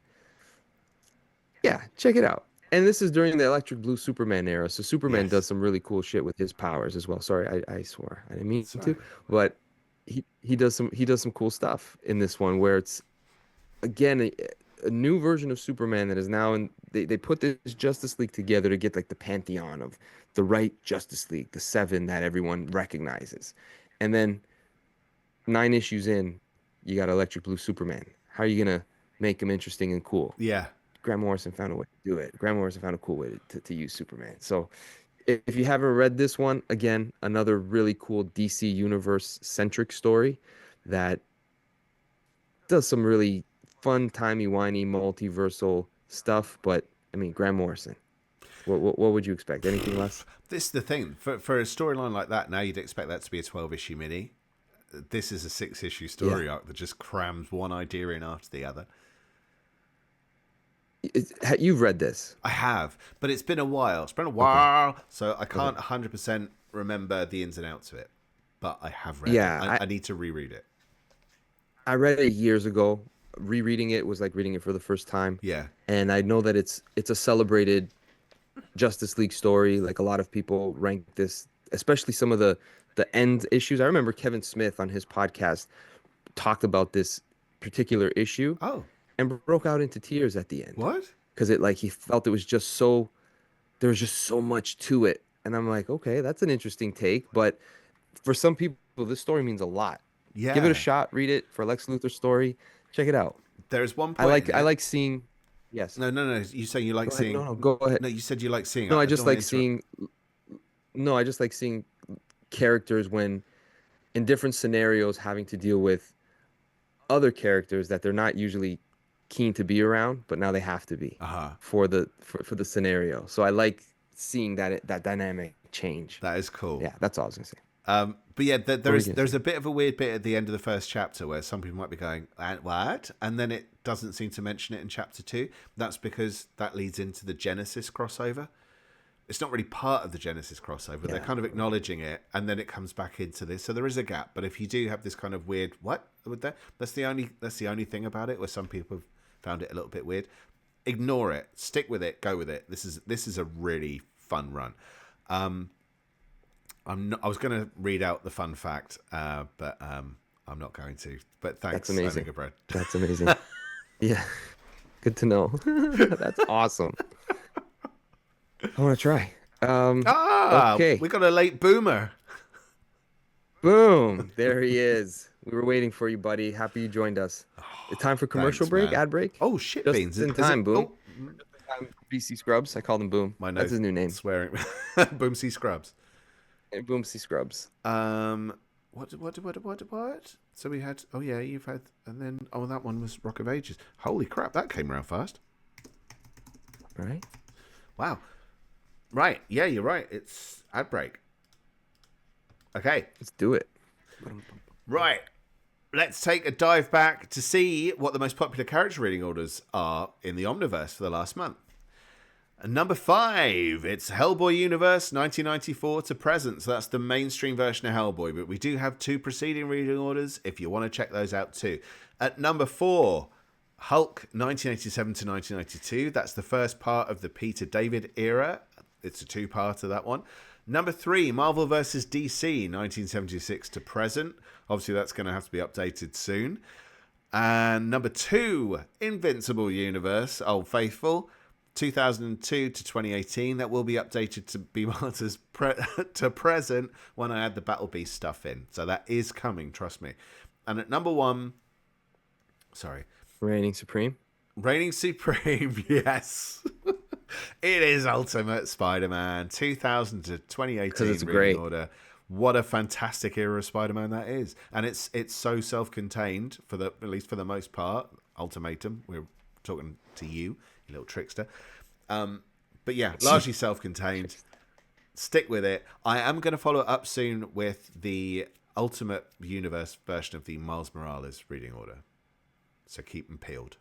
yeah, check it out. And this is during the Electric Blue Superman era, so Superman does some really cool shit with his powers as well. Sorry, I swore I didn't mean to, but he does some cool stuff in this one where it's again a new version of Superman that is now in. They put this Justice League together to get like the pantheon of the right Justice League, the 7 that everyone recognizes, and then 9 issues in, you got Electric Blue Superman. How are you gonna make him interesting and cool? Yeah. Grant Morrison found a way to do it. Grant Morrison found a cool way to use Superman. So if you haven't read this one, again, another really cool DC Universe centric story that does some really fun, timey-wimey, multiversal stuff. But I mean, Grant Morrison, what would you expect? Anything less? This is the thing. For a storyline like that, now you'd expect that to be a 12-issue mini. This is a 6-issue story arc that just crams one idea in after the other. You've read this? I have, but it's been a while. It's been a while, so I can't 100% remember the ins and outs of it. But I have read it. I need to reread it. I read it years ago. Rereading it was like reading it for the first time. Yeah. And I know that it's a celebrated Justice League story. Like a lot of people rank this, especially some of the end issues. I remember Kevin Smith on his podcast talked about this particular issue. Oh. And broke out into tears at the end. What? Because he felt it was just so, there was just so much to it. And I'm like, okay, that's an interesting take. But for some people, this story means a lot. Yeah. Give it a shot. Read it for Lex Luthor's story. Check it out. There's one point. I like seeing. Yes. No. You saying you like seeing? No, go ahead. No, you said you like seeing. No, I just like seeing. No, I just like seeing characters when, in different scenarios, having to deal with other characters that they're not usually keen to be around, but now they have to be for the scenario. So I like seeing that dynamic change. That is cool. Yeah, that's all I was gonna say. But yeah, there's a bit of a weird bit at the end of the first chapter where some people might be going, what? And then it doesn't seem to mention it in chapter 2. That's because that leads into the Genesis crossover, it's not really part of the Genesis crossover. They're kind of acknowledging it, and then it comes back into this. So there is a gap. But if you do have this kind of weird what with that, that's the only thing about it where some people have found it a little bit weird. Ignore it. Stick with it. Go with it. This is a really fun run. I was going to read out the fun fact, but I'm not going to. But thanks. That's amazing. Bread. That's amazing. Yeah, good to know. That's awesome. I want to try. Okay. We got a late boomer. Boom! There he is. We were waiting for you, buddy. Happy you joined us. It's time for commercial break, man. ad break. Oh shit, Just beans! in time, Boom. BC Scrubs. I call them Boom. That's his new name. Swearing. Boomsy Scrubs. Boomsy Scrubs. What? So we had. Oh yeah, you've had, and then that one was Rock of Ages. Holy crap, that came around fast. Right. Wow. Right. Yeah, you're right. It's ad break. Okay. Let's do it. Right. Let's take a dive back to see what the most popular character reading orders are in the Omniverse for the last month. And number 5, it's Hellboy Universe 1994 to present. So that's the mainstream version of Hellboy. But we do have 2 preceding reading orders if you want to check those out too. At number 4, Hulk 1987 to 1992. That's the first part of the Peter David era. It's a 2-part of that one. Number 3, Marvel vs. DC 1976 to present. Obviously, that's going to have to be updated soon. And number 2, Invincible Universe, Old Faithful, 2002 to 2018. That will be updated to be marked as to present when I add the Battle Beast stuff in. So that is coming, trust me. And at number 1, Reigning Supreme, yes. It is Ultimate Spider-Man 2000 to 2018 it's reading great. order. What a fantastic era of Spider-Man that is. And it's so self-contained at least for the most part. Ultimatum, we're talking to you little trickster. But yeah, largely self-contained. Stick with it. I am going to follow up soon with the Ultimate Universe version of the Miles Morales reading order. So keep them peeled.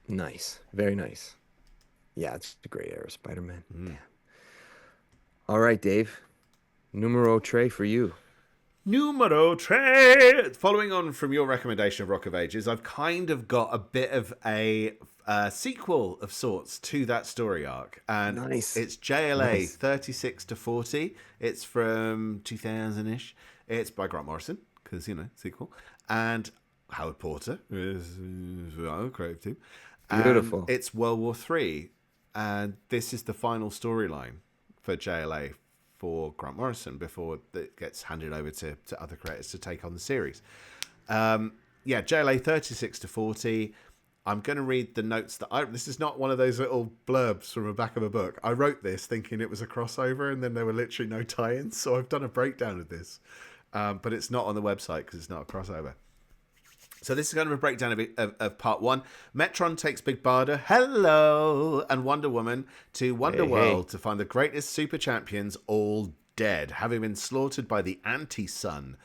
Nice. Very nice. Yeah, it's a great era, Spider-Man. Yeah. All right, Dave. Numero tre for you. Numero tre! Following on from your recommendation of Rock of Ages, I've kind of got a bit of a sequel of sorts to that story arc. And it's JLA 36 to 40. It's from 2000-ish. It's by Grant Morrison, because, sequel. And Howard Porter is creative team. Beautiful. And it's World War III. And this is the final storyline for JLA for Grant Morrison before it gets handed over to other creators to take on the series. JLA 36 to 40. I'm going to read the notes this is not one of those little blurbs from the back of a book. I wrote this thinking it was a crossover and then there were literally no tie-ins. So I've done a breakdown of this. But it's not on the website because it's not a crossover. So this is kind of a breakdown of part 1. Metron takes Big Barda, hello, and Wonder Woman to Wonderworld to find the greatest super champions all dead, having been slaughtered by the Anti-Sun.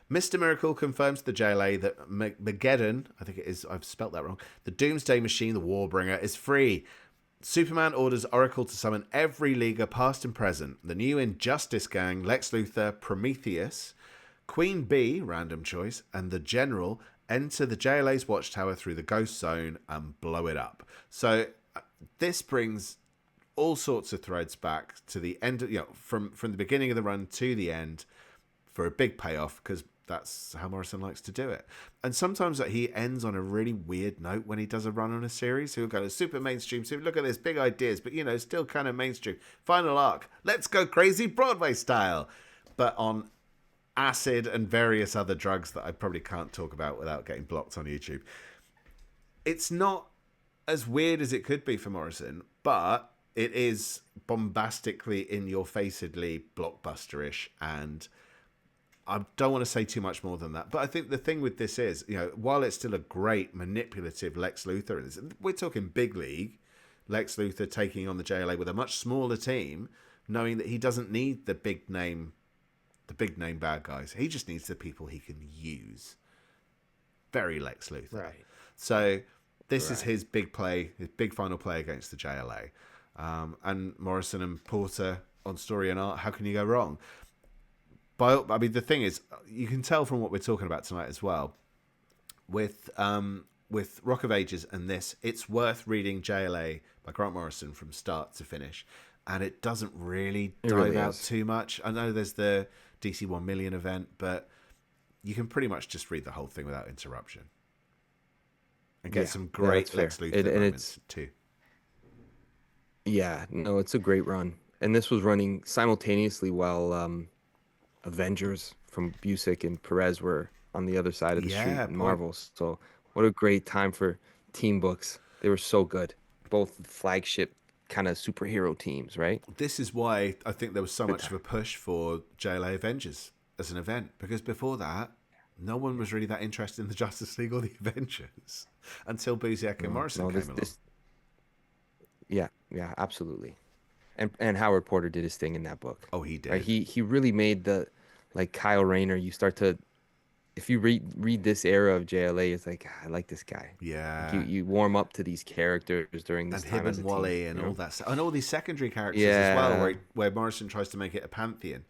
Mr. Miracle confirms to the JLA that Mageddon, I think it is, I've spelt that wrong, the Doomsday Machine, the Warbringer, is free. Superman orders Oracle to summon every Leaguer past and present. The new Injustice Gang, Lex Luthor, Prometheus, Queen Bee, random choice, and the General enter the JLA's watchtower through the Ghost Zone and blow it up. So this brings all sorts of threads back to the end, from the beginning of the run to the end for a big payoff, because that's how Morrison likes to do it. And sometimes he ends on a really weird note when he does a run on a series. He'll go super mainstream, so look at this, big ideas, but still kind of mainstream. Final arc, let's go crazy Broadway style. But on acid and various other drugs that I probably can't talk about without getting blocked on YouTube. It's not as weird as it could be for Morrison, but it is bombastically in-your-facedly blockbuster-ish, and I don't want to say too much more than that. But I think the thing with this is, while it's still a great manipulative Lex Luthor, we're talking big league, Lex Luthor taking on the JLA with a much smaller team, knowing that he doesn't need the big name bad guys. He just needs the people he can use. Very Lex Luthor. Right. So this is his big play, his big final play against the JLA. And Morrison and Porter on story and art. How can you go wrong? I mean, the thing is, you can tell from what we're talking about tonight as well. With Rock of Ages and this, it's worth reading JLA by Grant Morrison from start to finish, and it doesn't really dive out too much. I know there's the DC 1 million event, but you can pretty much just read the whole thing without interruption and get some great Lex Luthor moments too. Yeah, no, it's a great run, and this was running simultaneously while Avengers from Busiek and Perez were on the other side of the street in Marvel. So what a great time for team books. They were so good. Both flagship kind of superhero teams, right? This is why I think there was so much of a push for JLA Avengers as an event, because before that, no one was really that interested in the Justice League or the Avengers until Busiek and Morrison came along. Yeah, absolutely. And Howard Porter did his thing in that book. Oh, he did. Right? He really made the, like, Kyle Rayner. You start to, if you read this era of JLA, it's like, I like this guy. Yeah. Like you warm up to these characters during this time as a Wally team, and all that stuff, and all these secondary characters as well, where Morrison tries to make it a pantheon.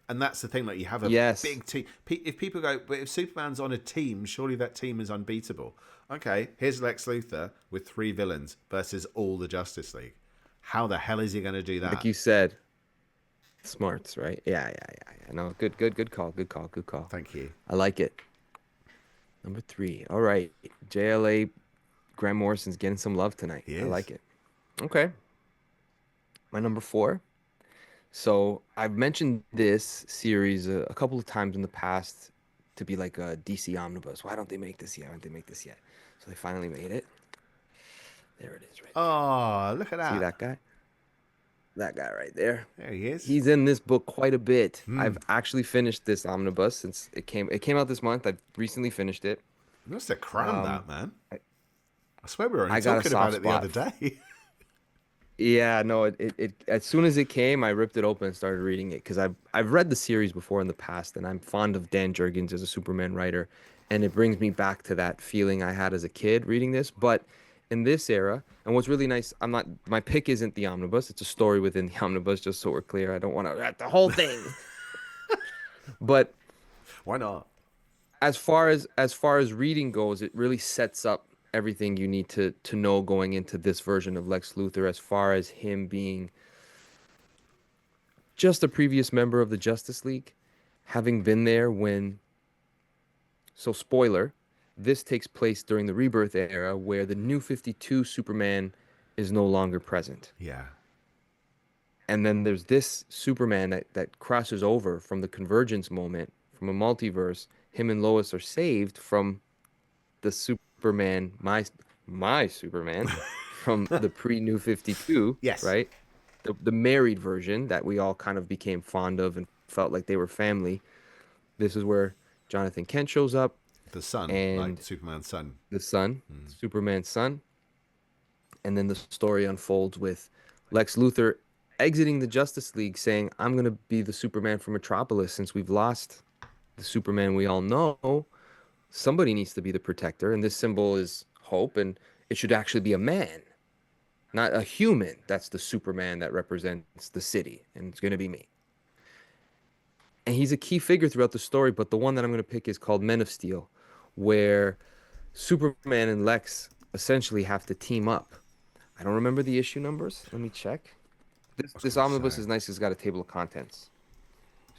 And that's the thing, like, you have a big team. If people go, but if Superman's on a team, surely that team is unbeatable. Okay, here's Lex Luthor with 3 villains versus all the Justice League. How the hell is he going to do that? Like you said, smarts, right? Yeah. No, good call. Thank you. I like it. Number 3. All right, JLA. Grant Morrison's getting some love tonight. I like it. Okay. My number 4. So I've mentioned this series a couple of times in the past to be like a DC omnibus. Why don't they make this yet? So they finally made it. There it is, right there. Oh, look at that. See that guy? That guy right there. There he is. He's in this book quite a bit. I've actually finished this omnibus since it came out this month. I've recently finished it. You must have crammed that, man. I swear we were only talking about it the other day. Yeah, no, it as soon as it came, I ripped it open and started reading it because I've read the series before in the past, and I'm fond of Dan Jurgens as a Superman writer, and it brings me back to that feeling I had as a kid reading this. But in this era, and what's really nice, my pick isn't the omnibus; it's a story within the omnibus. Just so we're clear, I don't want to write the whole thing. But why not? As far as reading goes, it really sets up everything you need to know going into this version of Lex Luthor, as far as him being just a previous member of the Justice League, having been there when, so spoiler, this takes place during the Rebirth era where the New 52 Superman is no longer present. Yeah. And then there's this Superman that crosses over from the Convergence moment, from a multiverse. Him and Lois are saved from the Superman, my Superman, from the pre-New 52, yes, right? The married version that we all kind of became fond of and felt like they were family. This is where Jonathan Kent shows up. The son, and like Superman's son. The son, Superman's son. And then the story unfolds with Lex Luthor exiting the Justice League, saying, I'm going to be the Superman for Metropolis since we've lost the Superman we all know. Somebody needs to be the protector, and this symbol is hope, and it should actually be a man, not a human. That's the Superman that represents the city, and it's going to be me. And he's a key figure throughout the story, but the one that I'm going to pick is called Men of Steel, where Superman and Lex essentially have to team up. I don't remember the issue numbers. Let me check. This omnibus is nice. It's got a table of contents.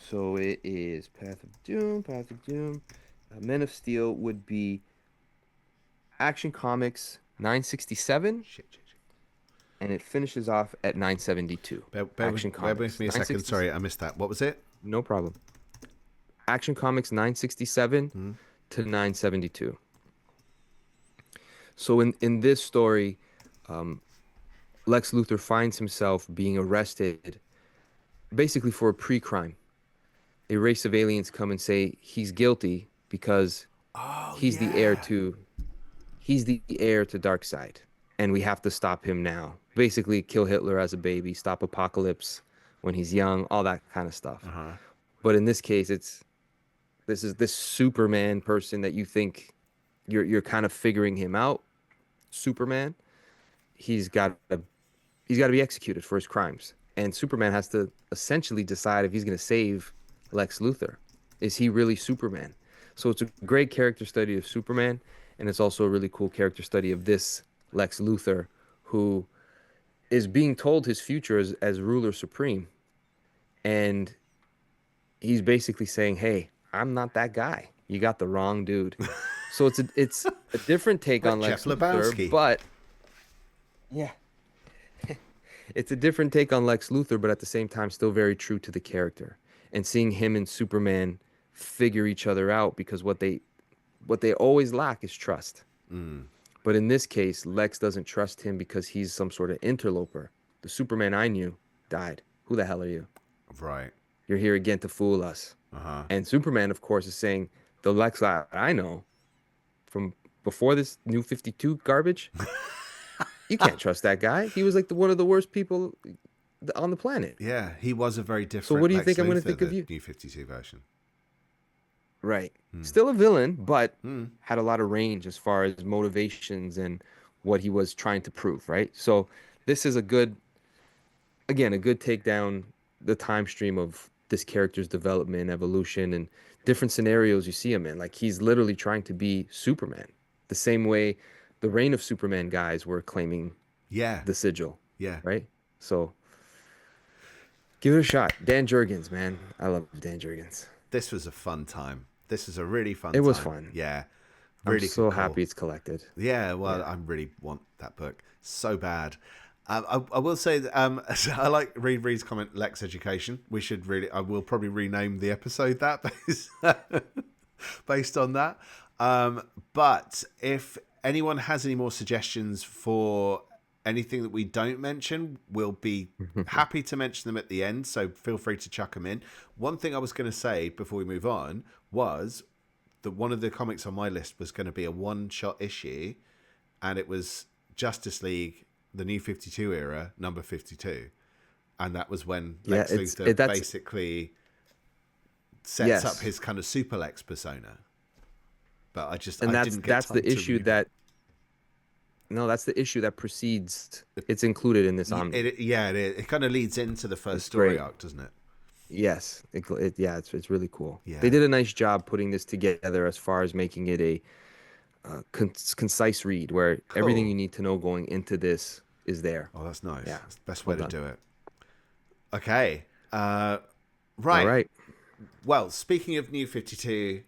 So it is Path of Doom. Men of Steel would be Action Comics 967. And it finishes off at 972. Bear with me a second. Sorry, I missed that. What was it? No problem. Action Comics 967 to 972. So in this story, Lex Luthor finds himself being arrested basically for a pre-crime. A race of aliens come and say he's guilty because he's the heir to Darkseid, and we have to stop him now. Basically, kill Hitler as a baby, stop Apocalypse when he's young, all that kind of stuff. But in this case, this is this Superman person that you think you're kind of figuring him out. Superman, he's got a he's got to be executed for his crimes. And Superman has to essentially decide if he's going to save Lex Luthor. Is he really Superman? So it's a great character study of Superman, and it's also a really cool character study of this Lex Luthor, who is being told his future as ruler supreme. And he's basically saying, hey, I'm not that guy. You got the wrong dude. So it's a different take on Jeff Lex Luthor, Lebowski. but yeah. It's a different take on Lex Luthor, but at the same time, still very true to the character. And seeing him and Superman figure each other out, because what they always lack is trust. But in this case, Lex doesn't trust him because he's some sort of interloper. The Superman I knew died. Who the hell are you? Right. You're here again to fool us. And Superman, of course, is saying, the Lex I know from before this New 52 garbage, you can't trust that guy. He was like one of the worst people on the planet. Yeah, he was a very different. So what do you Lex think I'm going to Luthor, think of the you? New 52 version. Right. Still a villain, but had a lot of range as far as motivations and what he was trying to prove, right? So this is a good takedown the time stream of this character's development, evolution, and different scenarios you see him in. Like, he's literally trying to be Superman, the same way the Reign of Superman guys were claiming the sigil. Yeah. Right? So give it a shot. Dan Jurgens, man. I love Dan Jurgens. This was a fun time. This was a really fun time. It was fun. Yeah. Really I'm so happy it's collected. Yeah, well, I really want that book so bad. I will say that, I like Reed's comment, Lex Education. I will probably rename the episode that based on that. But if anyone has any more suggestions for anything that we don't mention, we'll be happy to mention them at the end. So feel free to chuck them in. One thing I was going to say before we move on was that one of the comics on my list was going to be a one-shot issue, and it was Justice League, the New 52 era, number 52. And that was when Lex Luthor basically sets up his kind of Super Lex persona. But I didn't get time that's the issue that that's the issue that precedes. It's included in this omni. It kind of leads into the first story arc, doesn't it? Yes, it's really cool. Yeah. They did a nice job putting this together as far as making it a concise read where everything you need to know going into this is there. Oh, that's nice. Yeah. That's the best way to do it. Okay. Right. All right. Well, speaking of New 52,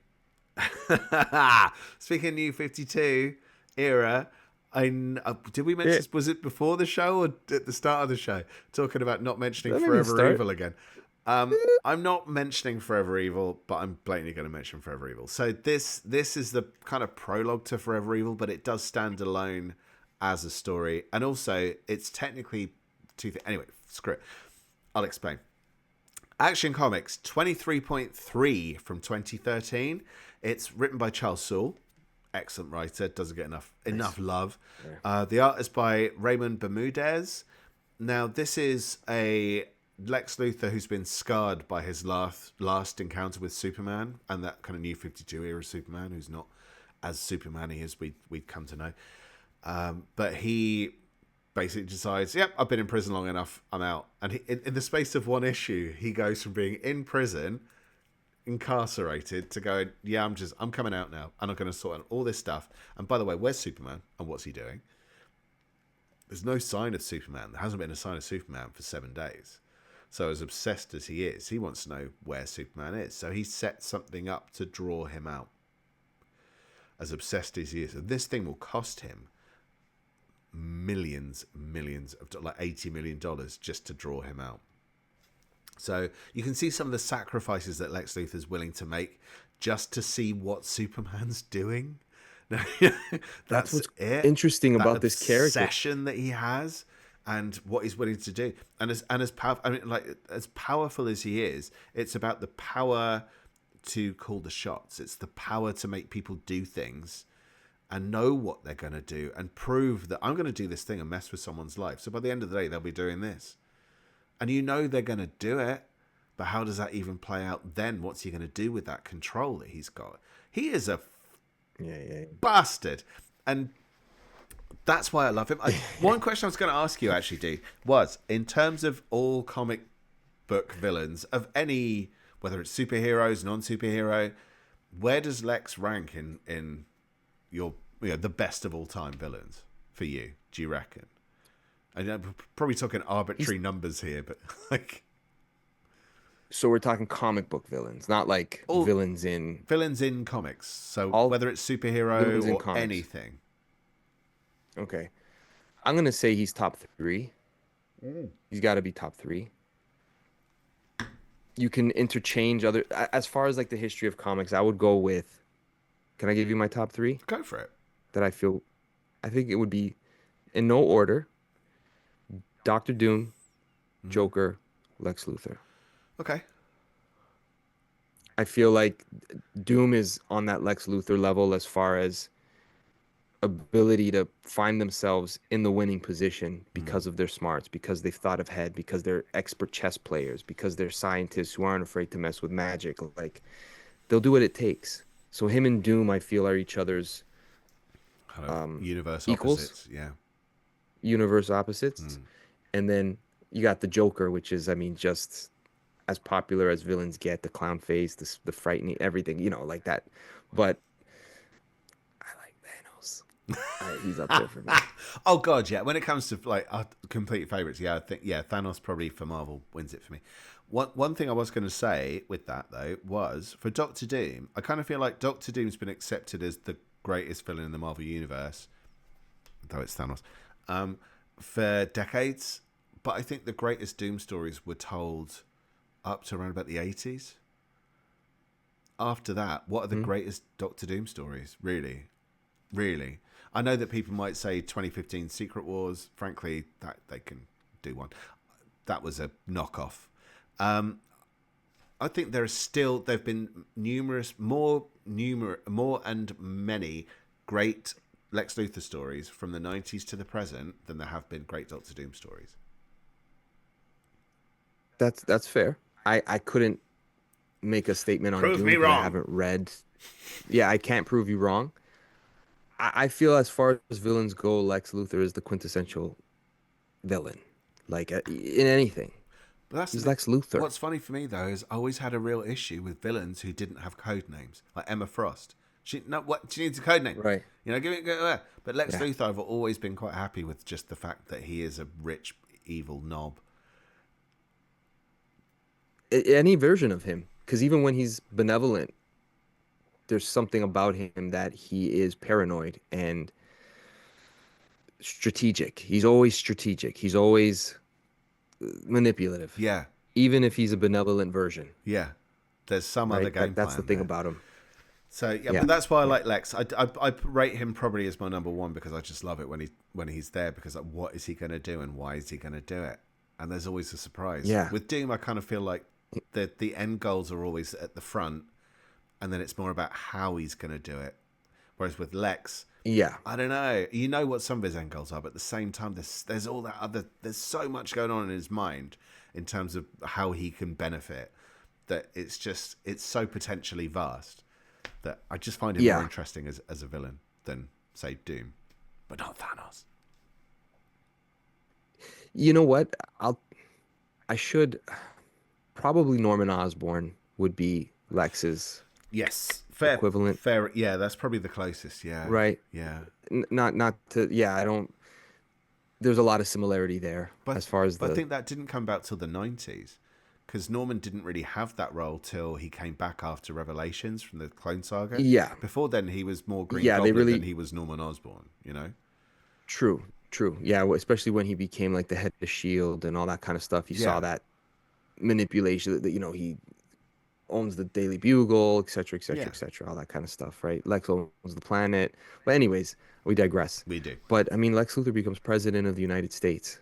speaking of New 52 era, did we mention this? Was it before the show or at the start of the show? Talking about not mentioning Forever Evil again. I'm not mentioning Forever Evil, but I'm blatantly going to mention Forever Evil. So this is the kind of prologue to Forever Evil, but it does stand alone as a story, and also it's technically two things. Anyway, screw it. I'll explain. Action Comics 23.3 from 2013. It's written by Charles Soule. Excellent writer, doesn't get enough love. Yeah. The art is by Raymond Bermudez. Now, this is a Lex Luthor who's been scarred by his last encounter with Superman and that kind of New 52 era Superman, who's not as Superman-y as we'd come to know. But he basically decides, yep, I've been in prison long enough, I'm out. And in the space of one issue, he goes from being in prison, incarcerated, to going, yeah, I'm coming out now, and I'm going to sort out all this stuff. And by the way, where's Superman, and what's he doing? There's no sign of Superman. There hasn't been a sign of Superman for 7 days. So as obsessed as he is, he wants to know where Superman is. So he sets something up to draw him out. As obsessed as he is. And this thing will cost him millions of like $80 million just to draw him out. So you can see some of the sacrifices that Lex Luthor is willing to make just to see what Superman's doing. That's what's interesting about this character. Obsession that he has and what he's willing to do. And as powerful as he is, it's about the power to call the shots. It's the power to make people do things and know what they're going to do and prove that I'm going to do this thing and mess with someone's life. So by the end of the day, they'll be doing this. And you know they're going to do it, but how does that even play out then? What's he going to do with that control that he's got? He is a bastard. And That's why I love him. One question I was going to ask you, actually, D, was in terms of all comic book villains of any, whether it's superheroes, non-superhero, where does Lex rank in your, the best of all time villains for you? Do you reckon? I know we're probably talking arbitrary numbers here, but like. So we're talking comic book villains, not like villains in comics. So whether it's superhero or anything. Okay. I'm going to say he's top 3. He's got to be top 3. You can interchange other, as far as like the history of comics, I would go with, can I give you my top 3? Go for it. That I think it would be in no order: Doctor Doom, Joker, Lex Luthor. Okay. I feel like Doom is on that Lex Luthor level as far as ability to find themselves in the winning position because of their smarts, because they've thought ahead, because they're expert chess players, because they're scientists who aren't afraid to mess with magic. Like, they'll do what it takes. So him and Doom, I feel, are each other's universe equals. Opposites. Yeah. Universe opposites. And then you got the Joker, which is, I mean, just as popular as villains get, the clown face, the frightening, everything, like that. But I like Thanos. He's up there for me. Oh God, yeah. When it comes to like our complete favorites, I think Thanos probably for Marvel wins it for me. One thing I was going to say with that though was for Doctor Doom, I kind of feel like Doctor Doom's been accepted as the greatest villain in the Marvel universe, though it's Thanos, for decades. But I think the greatest Doom stories were told up to around about the 80s. After that, what are the greatest Doctor Doom stories? Really? I know that people might say 2015 Secret Wars. Frankly, that they can do one. That was a knockoff. I think there've been more and many great Lex Luthor stories from the 90s to the present than there have been great Doctor Doom stories. That's fair. I couldn't make a statement on Doom because I haven't read. Yeah, I can't prove you wrong. I feel as far as villains go, Lex Luthor is the quintessential villain, like in anything. He's Lex Luthor. What's funny for me though is I always had a real issue with villains who didn't have code names, like Emma Frost. She needs a code name, right? Give it. But Lex Luthor, I've always been quite happy with just the fact that he is a rich, evil knob. Any version of him, because even when he's benevolent, there's something about him that he is paranoid and strategic. He's always strategic. He's always manipulative. Yeah. Even if he's a benevolent version. Yeah. There's some other game plan. That's the thing about him. So but that's why I like Lex. I rate him probably as my number one because I just love it when he's there, because like, what is he going to do and why is he going to do it? And there's always a surprise. Yeah. With Doom, I kind of feel like the end goals are always at the front, and then it's more about how he's going to do it. Whereas with Lex, I don't know. You know what some of his end goals are, but at the same time, there's all that other. There's so much going on in his mind in terms of how he can benefit. That it's so potentially vast that I just find him more interesting as a villain than say Doom, but not Thanos. You know what? I should probably Norman Osborn would be Lex's equivalent. Fair, yeah, that's probably the closest. Yeah, right. Yeah, not to. Yeah, I don't. There's a lot of similarity there as far as. But I think that didn't come about till the 90s, because Norman didn't really have that role till he came back after Revelations from the Clone Saga. Yeah. Before then, he was more Green Goblin than he was Norman Osborn. True. Yeah, especially when he became like the head of S.H.I.E.L.D. and all that kind of stuff. You saw that manipulation that he owns the Daily Bugle, etc., all that kind of stuff, right? Lex owns the planet. But anyways, we digress. We do. But I mean, Lex Luthor becomes president of the United States.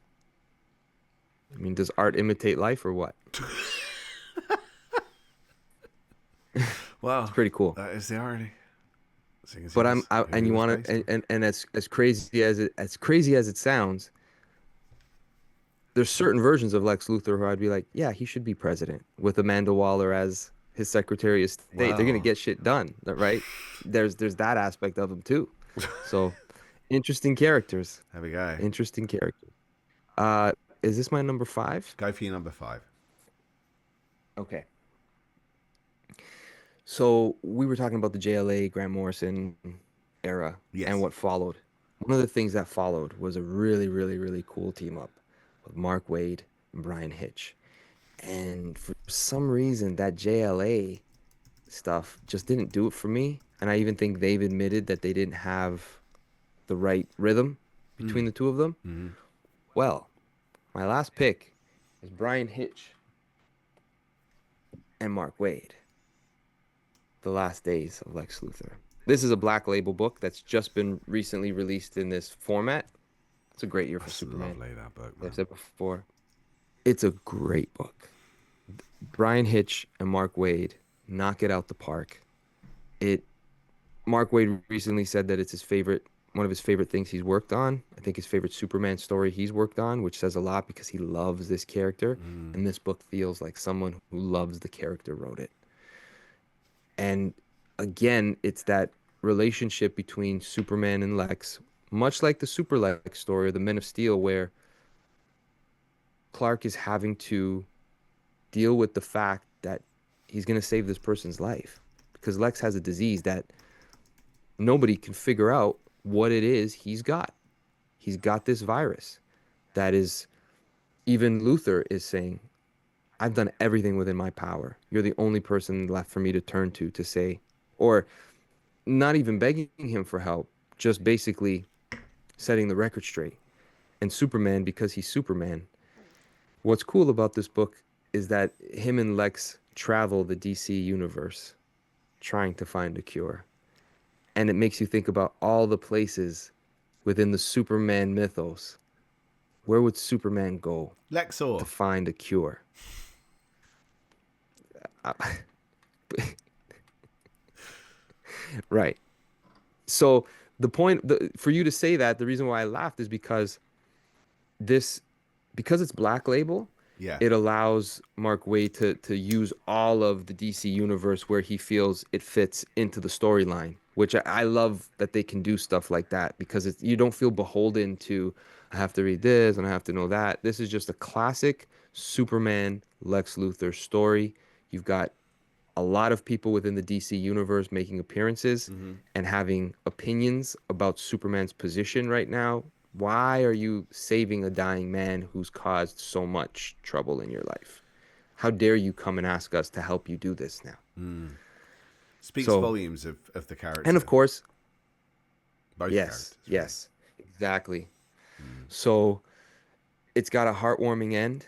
I mean, does art imitate life or what? Wow, it's pretty cool. That is the irony. But and you want to, and as crazy as it sounds, there's certain versions of Lex Luthor who I'd be like, yeah, he should be president with Amanda Waller as his Secretary of State. Wow. They're gonna get shit done, right? There's that aspect of him too. So Interesting characters. There we go. Interesting characters. Uh, is this my number five? Go for your number five. Okay. So we were talking about the JLA Grant Morrison era and Yes. what followed. One of the things that followed was a really, really, really cool team up with Mark Waid and Brian Hitch. And for some reason, that JLA stuff just didn't do it for me. And I even think they've admitted that they didn't have the right rhythm between the two of them. Mm-hmm. Well, my last pick is Brian Hitch and Mark Waid, The Last Days of Lex Luthor. This is a Black Label book that's just been recently released in this format. It's a great year for Superman. Lovely, that book, I've said before. It's a great book. Brian Hitch and Mark Waid knock it out the park. Mark Waid recently said that it's one of his favorite things he's worked on. I think his favorite Superman story he's worked on, which says a lot because he loves this character. And this book feels like someone who loves the character wrote it. And again, it's that relationship between Superman and Lex, much like the Super Lex story or the Men of Steel, where Clark is having to deal with the fact that he's going to save this person's life because Lex has a disease that nobody can figure out what it is he's got. He's got this virus that is, even Luthor is saying, I've done everything within my power. You're the only person left for me to turn to say, or not even begging him for help, just basically setting the record straight. And Superman, because he's Superman, what's cool about this book is that him and Lex travel the DC universe trying to find a cure. And it makes you think about all the places within the Superman mythos. Where would Superman go Lexor to find a cure? Right. So the point for you to say that, the reason why I laughed is because it's Black Label, yeah. it allows Mark Waid to use all of the DC universe where he feels it fits into the storyline, which I love that they can do stuff like that because you don't feel beholden to, I have to read this and I have to know that. This is just a classic Superman Lex Luthor story. You've got a lot of people within the DC universe making appearances and having opinions about Superman's position right now. Why are you saving a dying man who's caused so much trouble in your life? How dare you come and ask us to help you do this now? Speaks volumes of the character. And of course, both yes, characters. yes, exactly. So it's got a heartwarming end.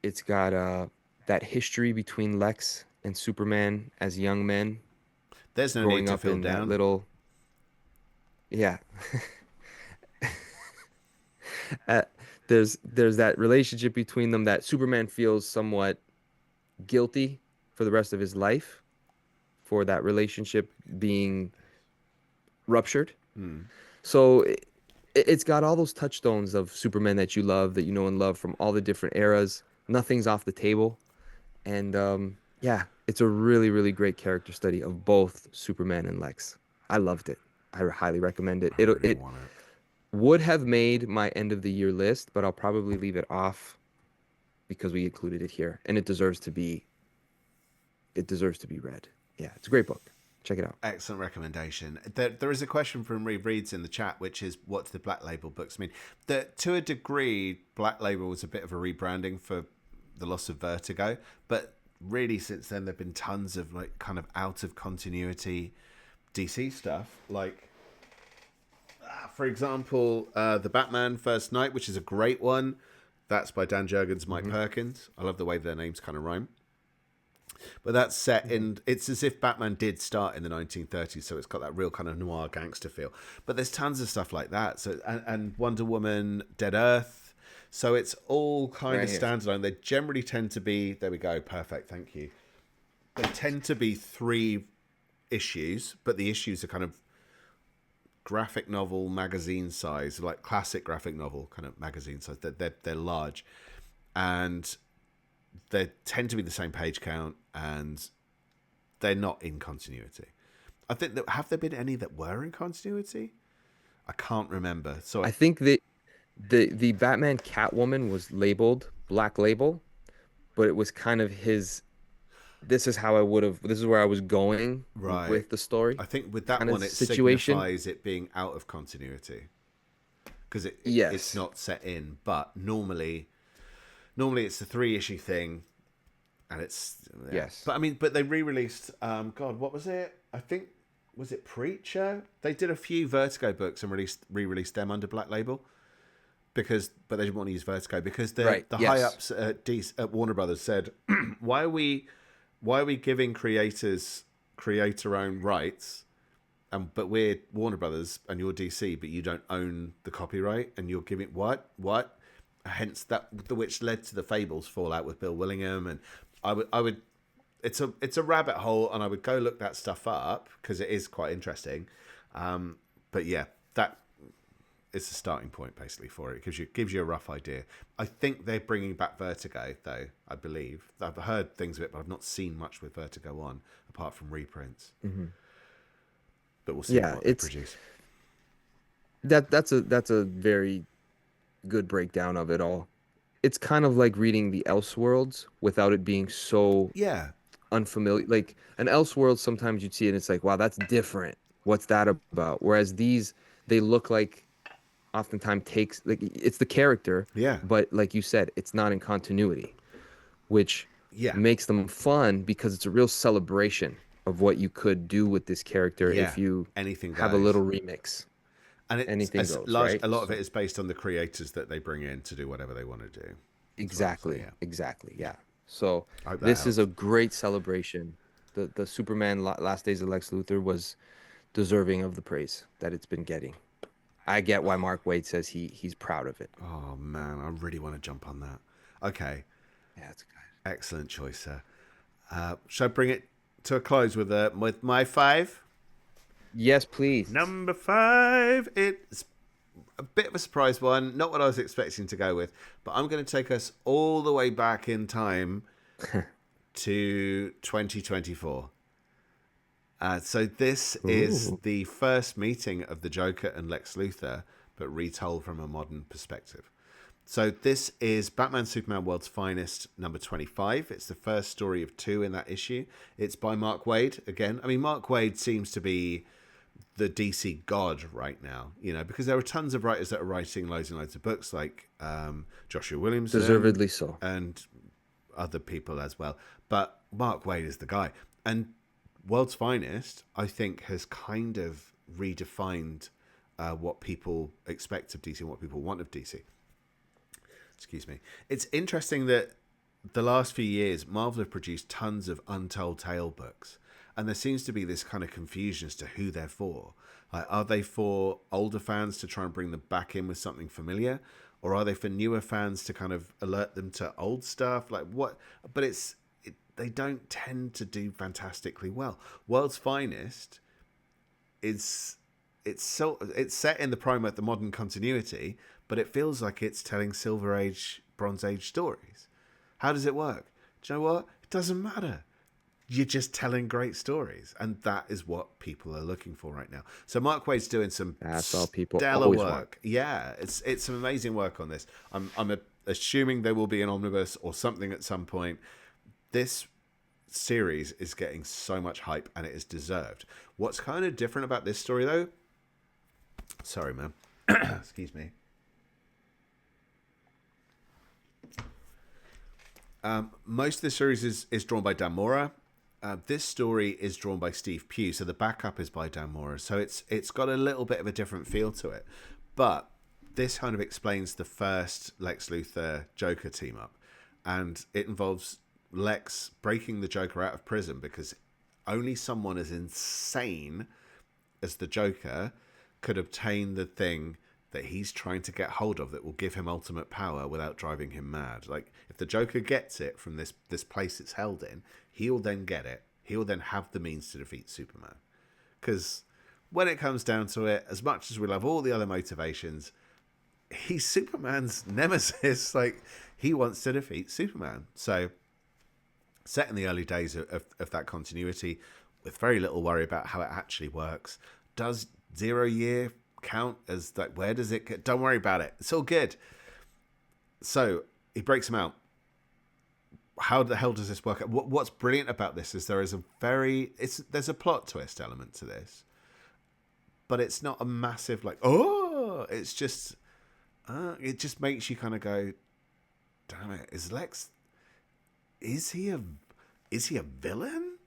It's got that history between Lex and Superman as young men. There's no growing need to up feel in down. That little, yeah. There's that relationship between them that Superman feels somewhat guilty for the rest of his life for that relationship being ruptured. So it's got all those touchstones of Superman that you love, that you know and love from all the different eras. Nothing's off the table. And yeah, it's a really, really great character study of both Superman and Lex. I loved it. I highly recommend it. It would have made my end of the year list, but I'll probably leave it off because we included it here, and it deserves to be read. Yeah, it's a great book. Check it out. Excellent recommendation. There is a question from Reeve Reeds in the chat, which is, what do the Black Label books mean? To a degree, Black Label was a bit of a rebranding for the loss of Vertigo, but really since then there've been tons of like kind of out of continuity DC stuff, like for example the Batman First Night, which is a great one. That's by Dan Jurgens, Mike Perkins. I love the way their names kind of rhyme. But that's set in, it's as if Batman did start in the 1930s, so it's got that real kind of noir gangster feel. But there's tons of stuff like that. So and Wonder Woman, Dead Earth. So it's all kind of standalone. They generally tend to be, there we go, perfect, thank you. They tend to be 3 issues, but the issues are kind of graphic novel magazine size, like classic graphic novel kind of magazine size. They're large, and they tend to be the same page count, and they're not in continuity. I think that, have there been any that were in continuity? I can't remember. So I think the Batman Catwoman was labeled Black Label, but it was kind of his. This is how I would have. This is where I was going right. with the story, I think with that kind of one, it situation. signifies it being out of continuity because it's Yes. not set in. But normally it's the 3-issue thing, and it's yeah. Yes. But I mean, but they re-released. God, what was it? I think was it Preacher? They did a few Vertigo books and re-released them under Black Label but they didn't want to use Vertigo because Right. the high Yes. ups at Warner Brothers said, why are we giving creators creator own rights? But we're Warner Brothers and you're DC, but you don't own the copyright, and you're giving what? Hence which led to the Fables fallout with Bill Willingham, and I would. It's a rabbit hole, and I would go look that stuff up because it is quite interesting. But yeah, that is the starting point basically for it. It gives you a rough idea. I think they're bringing back Vertigo, though. I believe I've heard things of it, but I've not seen much with Vertigo on apart from reprints. Mm-hmm. But we'll see what they produce. That's a very good breakdown of it all. It's kind of like reading the Elseworlds without it being so Yeah, unfamiliar. Like an Elseworld, sometimes you'd see it and it's like, wow, that's different. What's that about? Whereas these, they look like oftentimes takes like it's the character, yeah, but like you said, it's not in continuity, which yeah, makes them fun because it's a real celebration of what you could do with this character yeah. if you Anything have a goes. little remix. And Anything goes, right? a lot of it is based on the creators that they bring in to do whatever they want to do. Exactly. Well, so, Exactly. Yeah. So I hope that this is a helps. great celebration. The Superman Last Days of Lex Luthor was deserving of the praise that it's been getting. I get why Mark Waid says he's proud of it. Oh man, I really want to jump on that. Okay, Yeah, that's good. excellent choice, sir. Shall I bring it to a close with my 5? Yes, please. Number 5. It's a bit of a surprise one, not what I was expecting to go with, but I'm going to take us all the way back in time to 2024. So this is the first meeting of the Joker and Lex Luthor, but retold from a modern perspective. So this is Batman Superman World's Finest number 25. It's the first story of 2 in that issue. It's by Mark Waid again. I mean, Mark Waid seems to be the DC god right now, because there are tons of writers that are writing loads and loads of books, like Joshua Williamson, Deservedly so, and other people as well. But Mark Waid is the guy, and World's Finest, I think, has kind of redefined what people expect of DC and what people want of DC. Excuse me. It's interesting that the last few years, Marvel have produced tons of Untold Tale books. And there seems to be this kind of confusion as to who they're for. Like, are they for older fans to try and bring them back in with something familiar? Or are they for newer fans to kind of alert them to old stuff? Like what? But they don't tend to do fantastically well. World's Finest it's set in the prime of the modern continuity, but it feels like it's telling Silver Age, Bronze Age stories. How does it work? Do you know what? It doesn't matter. You're just telling great stories, and that is what people are looking for right now. So Mark Waid's doing some stellar work. Yeah, it's some amazing work on this. I'm assuming there will be an omnibus or something at some point. This series is getting so much hype, and it is deserved. What's kind of different about this story, though? Sorry, man. Excuse me. Most of the series is drawn by Dan Mora. This story is drawn by Steve Pugh, so the backup is by Dan Mora. So it's got a little bit of a different feel to it. But this kind of explains the first Lex Luthor Joker team up. And it involves Lex breaking the Joker out of prison because only someone as insane as the Joker could obtain the thing that he's trying to get hold of that will give him ultimate power without driving him mad. Like, if the Joker gets it from this place it's held in, he'll then get it. He'll then have the means to defeat Superman. Because when it comes down to it, as much as we love all the other motivations, he's Superman's nemesis. Like, he wants to defeat Superman. So, set in the early days of that continuity, with very little worry about how it actually works, does 0 Year count as like, where does it get? Don't worry about it. It's all good. So he breaks him out. How the hell does this work out? What's brilliant about this is there's a plot twist element to this, but it's not a massive like, oh, it's just it just makes you kind of go, damn it, is he a villain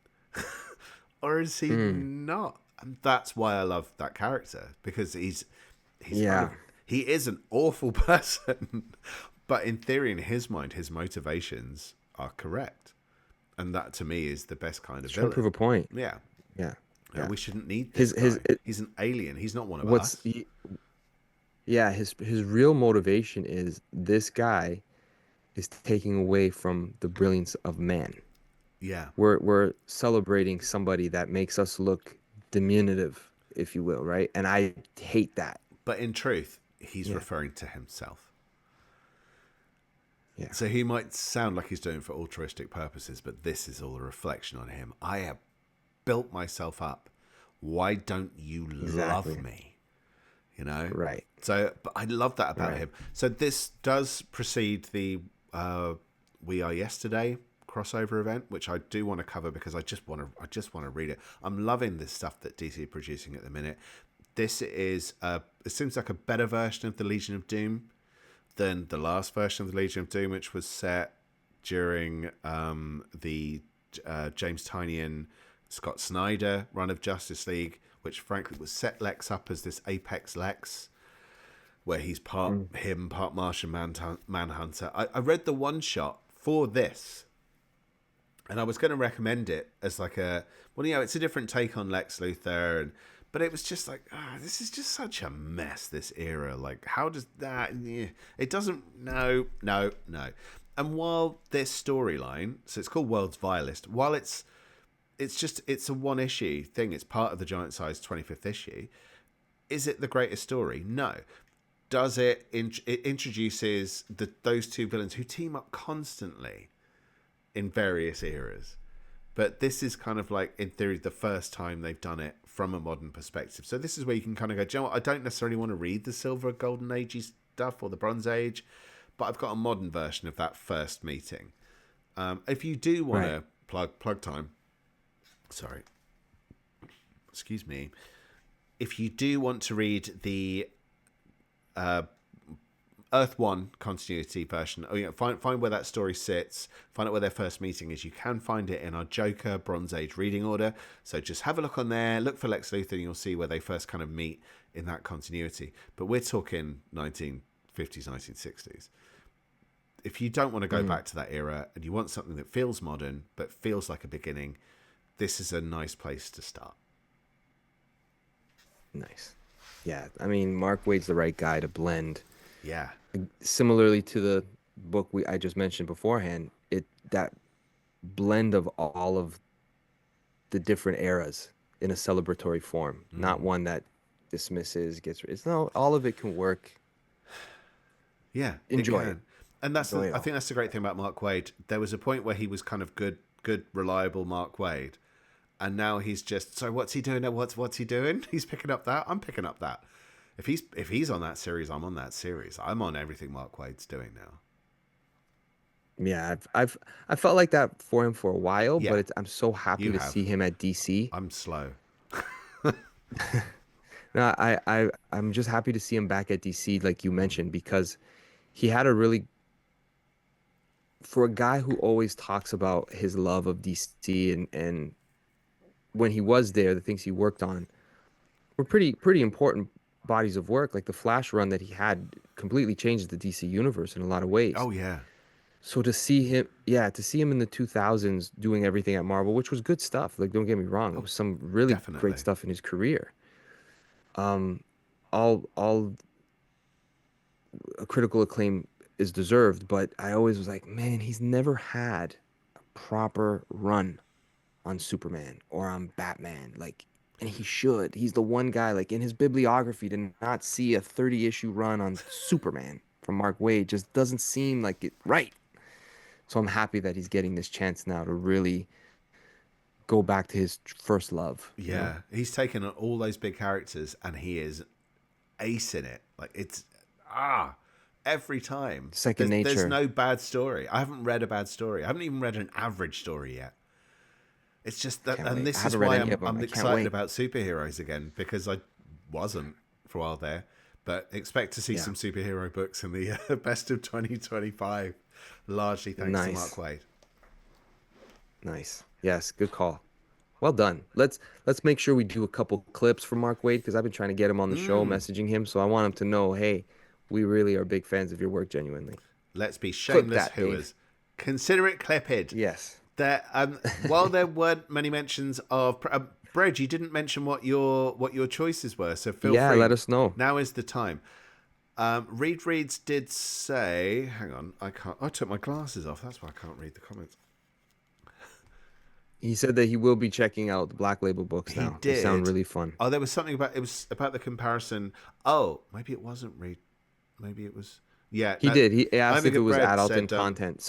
or is he not? And that's why I love that character, because he's he is an awful person, but in theory, in his mind, his motivations are correct, and that to me is the best kind of villain. Prove a point. Yeah. We shouldn't need this he's an alien. He's not one of us. His real motivation is this guy is taking away from the brilliance of man. Yeah, we're celebrating somebody that makes us look diminutive, if you will, right? And I hate that. But in truth, he's referring to himself. Yeah. So he might sound like he's doing it for altruistic purposes, but this is all a reflection on him. I have built myself up. Why don't you love me? You know? Right. So, but I love that about him. So this does precede the We Are Yesterday crossover event, which I do want to cover because I just want to read it. I'm loving this stuff that DC are producing at the minute. This is it seems like a better version of the Legion of Doom than the last version of the Legion of Doom, which was set during the James Tynion, Scott Snyder run of Justice League, which frankly was set Lex up as this Apex Lex, where he's part him, part Martian Manhunter. I read the one shot for this, and I was going to recommend it as like it's a different take on Lex Luthor, but it was just like, this is just such a mess, this era. Like, how does that... It doesn't... No. And while this storyline, so it's called World's Vilest, while it's a one-issue thing, it's part of the giant-sized 25th issue, is it the greatest story? No. Does it... It introduces those two villains who team up constantly in various eras. But this is kind of like, in theory, the first time they've done it from a modern perspective. So this is where you can kind of go, do you know what? I don't necessarily want to read the Silver Golden Age stuff or the Bronze Age, but I've got a modern version of that first meeting. If you do want to plug time, sorry, excuse me. If you do want to read the Earth 1 continuity version, find where that story sits, find out where their first meeting is. You can find it in our Joker Bronze Age reading order. So just have a look on there, look for Lex Luthor, and you'll see where they first kind of meet in that continuity. But we're talking 1950s, 1960s. If you don't want to go back to that era and you want something that feels modern but feels like a beginning, this is a nice place to start. Nice. Yeah, I mean, Mark Waid's the right guy to blend. Yeah. Similarly to the book I just mentioned beforehand, that blend of all of the different eras in a celebratory form, not one that dismisses, no, all of it can work. Yeah, enjoy it. And I think that's the great thing about Mark Waid. There was a point where he was kind of good, reliable Mark Waid, and now he's just, so what's he doing now? What's he doing? He's picking up that. I'm picking up that. If he's on that series, I'm on that series. I'm on everything Mark Waid's doing now. Yeah, I felt like that for him for a while, but I'm so happy to see him at DC. I'm slow. No, I'm just happy to see him back at DC, like you mentioned, because he had a really, for a guy who always talks about his love of DC and when he was there, the things he worked on were pretty important bodies of work. Like the Flash run that he had completely changed the DC universe in a lot of ways. Oh yeah. So to see him in the 2000s doing everything at Marvel, which was good stuff. Like, don't get me wrong, it was some really great stuff in his career. All critical acclaim is deserved, but I always was like, man, he's never had a proper run on Superman or on Batman. Like, and he should. He's the one guy, like, in his bibliography, to not see a 30-issue run on Superman from Mark Waid just doesn't seem like it right. So I'm happy that he's getting this chance now to really go back to his first love. Yeah, he's taken on all those big characters, and he is ace in it. Like it's every time. Second nature. There's no bad story. I haven't read a bad story. I haven't even read an average story yet. It's just that, and this is why I'm excited about superheroes again, because I wasn't for a while there. But expect to see some superhero books in the best of 2025, largely thanks to Mark Waid. Nice. Yes, good call. Well done. Let's make sure we do a couple clips for Mark Waid, because I've been trying to get him on the show, messaging him. So I want him to know, hey, we really are big fans of your work, genuinely. Let's be shameless hooers. Consider it clipped. Yes. There, while there weren't many mentions of Bread, you didn't mention what your choices were, so feel free. Yeah, let us know. Now is the time. Reads did say, hang on, I took my glasses off. That's why I can't read the comments. He said that he will be checking out the Black Label books now. They sound really fun. Oh, there was something about the comparison. Oh, maybe it wasn't Reed. Maybe it was. Yeah, he did. He asked if it was adult in content.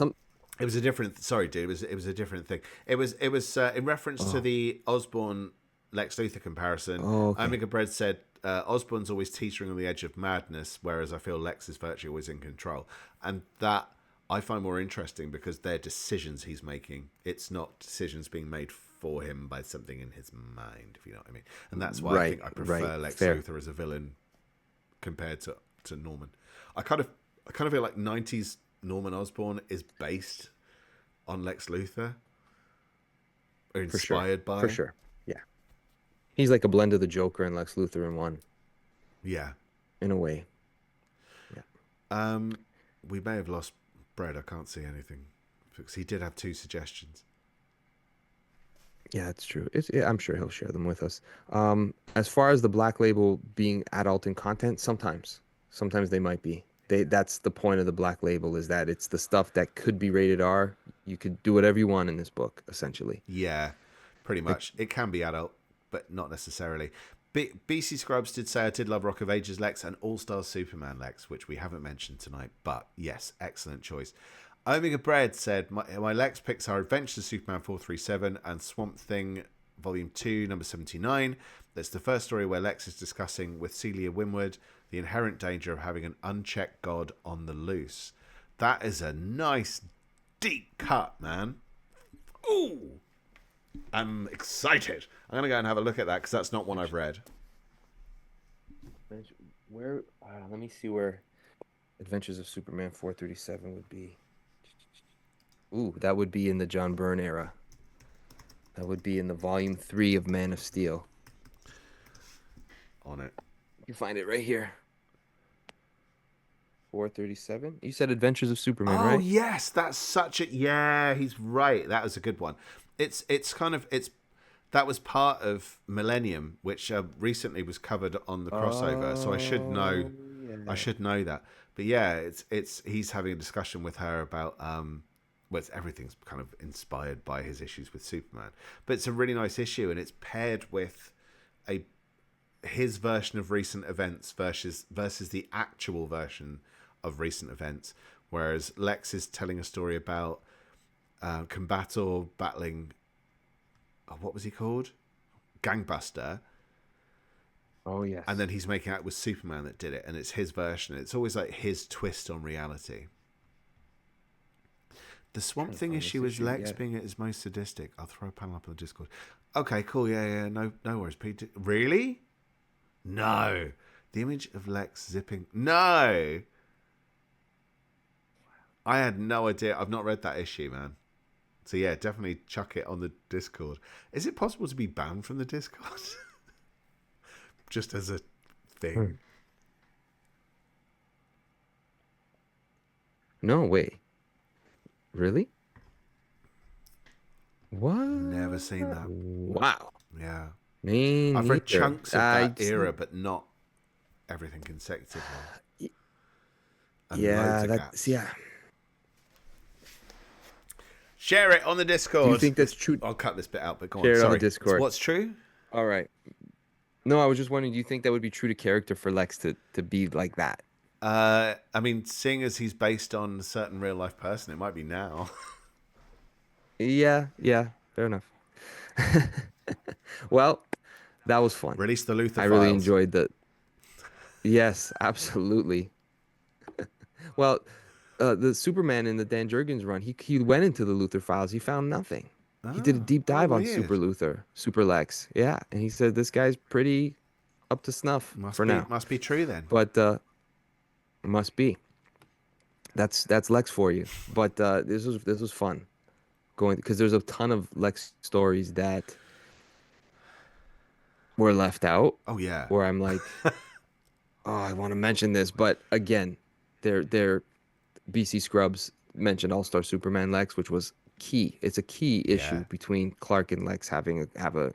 It was a different. Sorry, dude. It was a different thing. It was in reference to the Osborn Lex Luthor comparison. Oh, okay. Omega Bread said Osborn's always teetering on the edge of madness, whereas I feel Lex is virtually always in control, and that I find more interesting because they're decisions he's making. It's not decisions being made for him by something in his mind, if you know what I mean. And that's why I think I prefer Lex Luthor as a villain compared to Norman. I kind of feel like 90s Norman Osborn is based on Lex Luthor, or inspired by. For sure, yeah. He's like a blend of the Joker and Lex Luthor in one. Yeah, in a way. Yeah. We may have lost Bread. I can't see anything because he did have 2 suggestions. Yeah, that's true. I'm sure he'll share them with us. As far as the Black Label being adult in content, sometimes they might be. That's the point of the Black Label, is that it's the stuff that could be rated R. You could do whatever you want in this book, essentially. Yeah, pretty much. It can be adult, but not necessarily. BC Scrubs did say I did love Rock of Ages Lex and All-Star Superman Lex, which we haven't mentioned tonight, but yes, excellent choice. Omega Bread said my Lex picks are Adventures of Superman 437 and Swamp Thing Volume 2, number 79. That's the first story where Lex is discussing with Celia Winward the inherent danger of having an unchecked god on the loose. That is a nice, deep cut, man. Ooh! I'm excited. I'm going to go and have a look at that because that's not one I've read. Where? Let me see where Adventures of Superman 437 would be. Ooh, that would be in the John Byrne era. That would be in the Volume 3 of Man of Steel. On it. You find it right here. 437. You said Adventures of Superman, right? Oh yes, that's such a he's right. That was a good one. That was part of Millennium, which recently was covered on the crossover. So I should know. Yeah. I should know that. But yeah, he's having a discussion with her about everything's kind of inspired by his issues with Superman. But it's a really nice issue, and it's paired with his version of recent events versus the actual version of recent events. Whereas Lex is telling a story about Combator battling, what was he called? Gangbuster. Oh, yes. And then he's making out with Superman that did it, and it's his version. It's always like his twist on reality. The Swamp Thing issue is Lex being at his most sadistic. I'll throw a panel up on the Discord. Okay, cool. Yeah. No worries, Pete. Really? No. The image of Lex zipping. No. I had no idea. I've not read that issue, man. So yeah, definitely chuck it on the Discord. Is it possible to be banned from the Discord? Just as a thing. No, wait. Really? What? Never seen that. Wow. Yeah. I've read chunks of that era, but not everything consecutively. And yeah. Share it on the Discord. Do you think that's true? I'll cut this bit out, but go Share on. It Sorry. on the Discord. What's true? All right. No, I was just wondering, do you think that would be true to character for Lex to be like that? I mean, seeing as he's based on a certain real life person, it might be now. Yeah, fair enough. Well, that was fun. Release the Luthor I really enjoyed that. Yes, absolutely. Well, the Superman in the Dan Jurgens run, he went into the Luthor files. He found nothing. He did a deep Oh, dive on weird. Super Luthor, Super Lex. Yeah, and he said this guy's pretty up to snuff for now. Must be true then. But must be. That's Lex for you. But this was fun going because there's a ton of Lex stories that were left out. Oh yeah. Where I'm like, oh, I want to mention this, but again, they're BC Scrubs mentioned All-Star Superman Lex, which was key. It's a key issue between Clark and Lex have a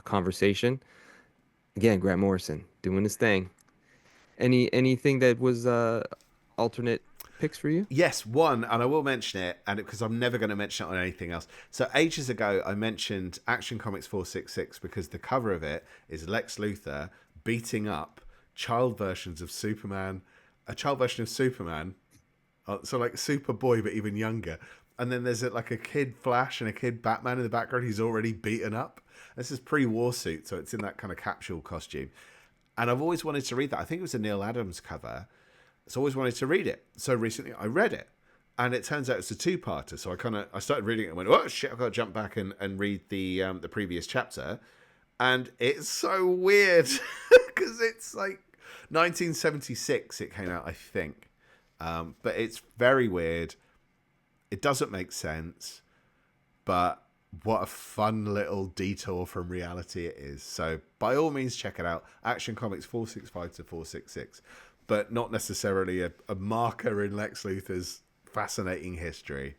conversation. Again, Grant Morrison doing his thing. Anything that was alternate picks for you? Yes, one, and I will mention it, and because I'm never going to mention it on anything else. So ages ago, I mentioned Action Comics 466 because the cover of it is Lex Luthor beating up child versions of Superman, a child version of Superman, so like Superboy but even younger. And then there's like a kid Flash and a kid Batman in the background. He's already beaten up. This is pre-war suit, so it's in that kind of capsule costume. And I've always wanted to read that. I think it was a Neil Adams cover. So I always wanted to read it. So recently I read it. And it turns out it's a two-parter. So I started reading it and went, oh shit, I've got to jump back and read the previous chapter. And it's so weird because it's like 1976 it came out, I think. But it's very weird. It doesn't make sense. But what a fun little detour from reality it is. So by all means, check it out. Action Comics 465 to 466. But not necessarily a marker in Lex Luthor's fascinating history.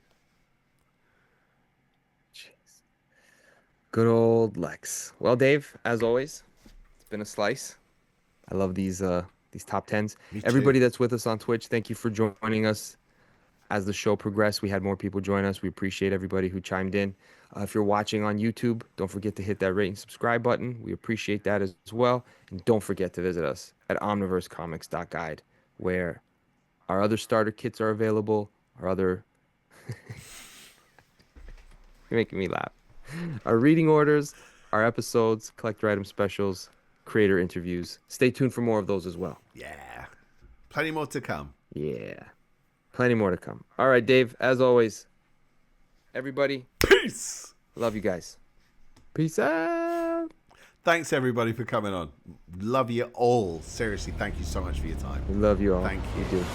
Jeez. Good old Lex. Well, Dave, as always, it's been a slice. I love these top tens. Everybody that's with us on Twitch, thank you for joining us. As the show progressed, we had more people join us. We appreciate everybody who chimed in. If you're watching on YouTube, don't forget to hit that rate and subscribe button. We appreciate that as well. And don't forget to visit us at omniversecomics.guide, where our other starter kits are available. Our other... You're making me laugh. Our reading orders, our episodes, collector item specials, creator interviews. Stay tuned for more of those as well. Yeah. Plenty more to come. Yeah. Plenty more to come. All right, Dave, as always, everybody. Peace. Love you guys. Peace out. Thanks, everybody, for coming on. Love you all. Seriously, thank you so much for your time. We love you all. Thank you. We do.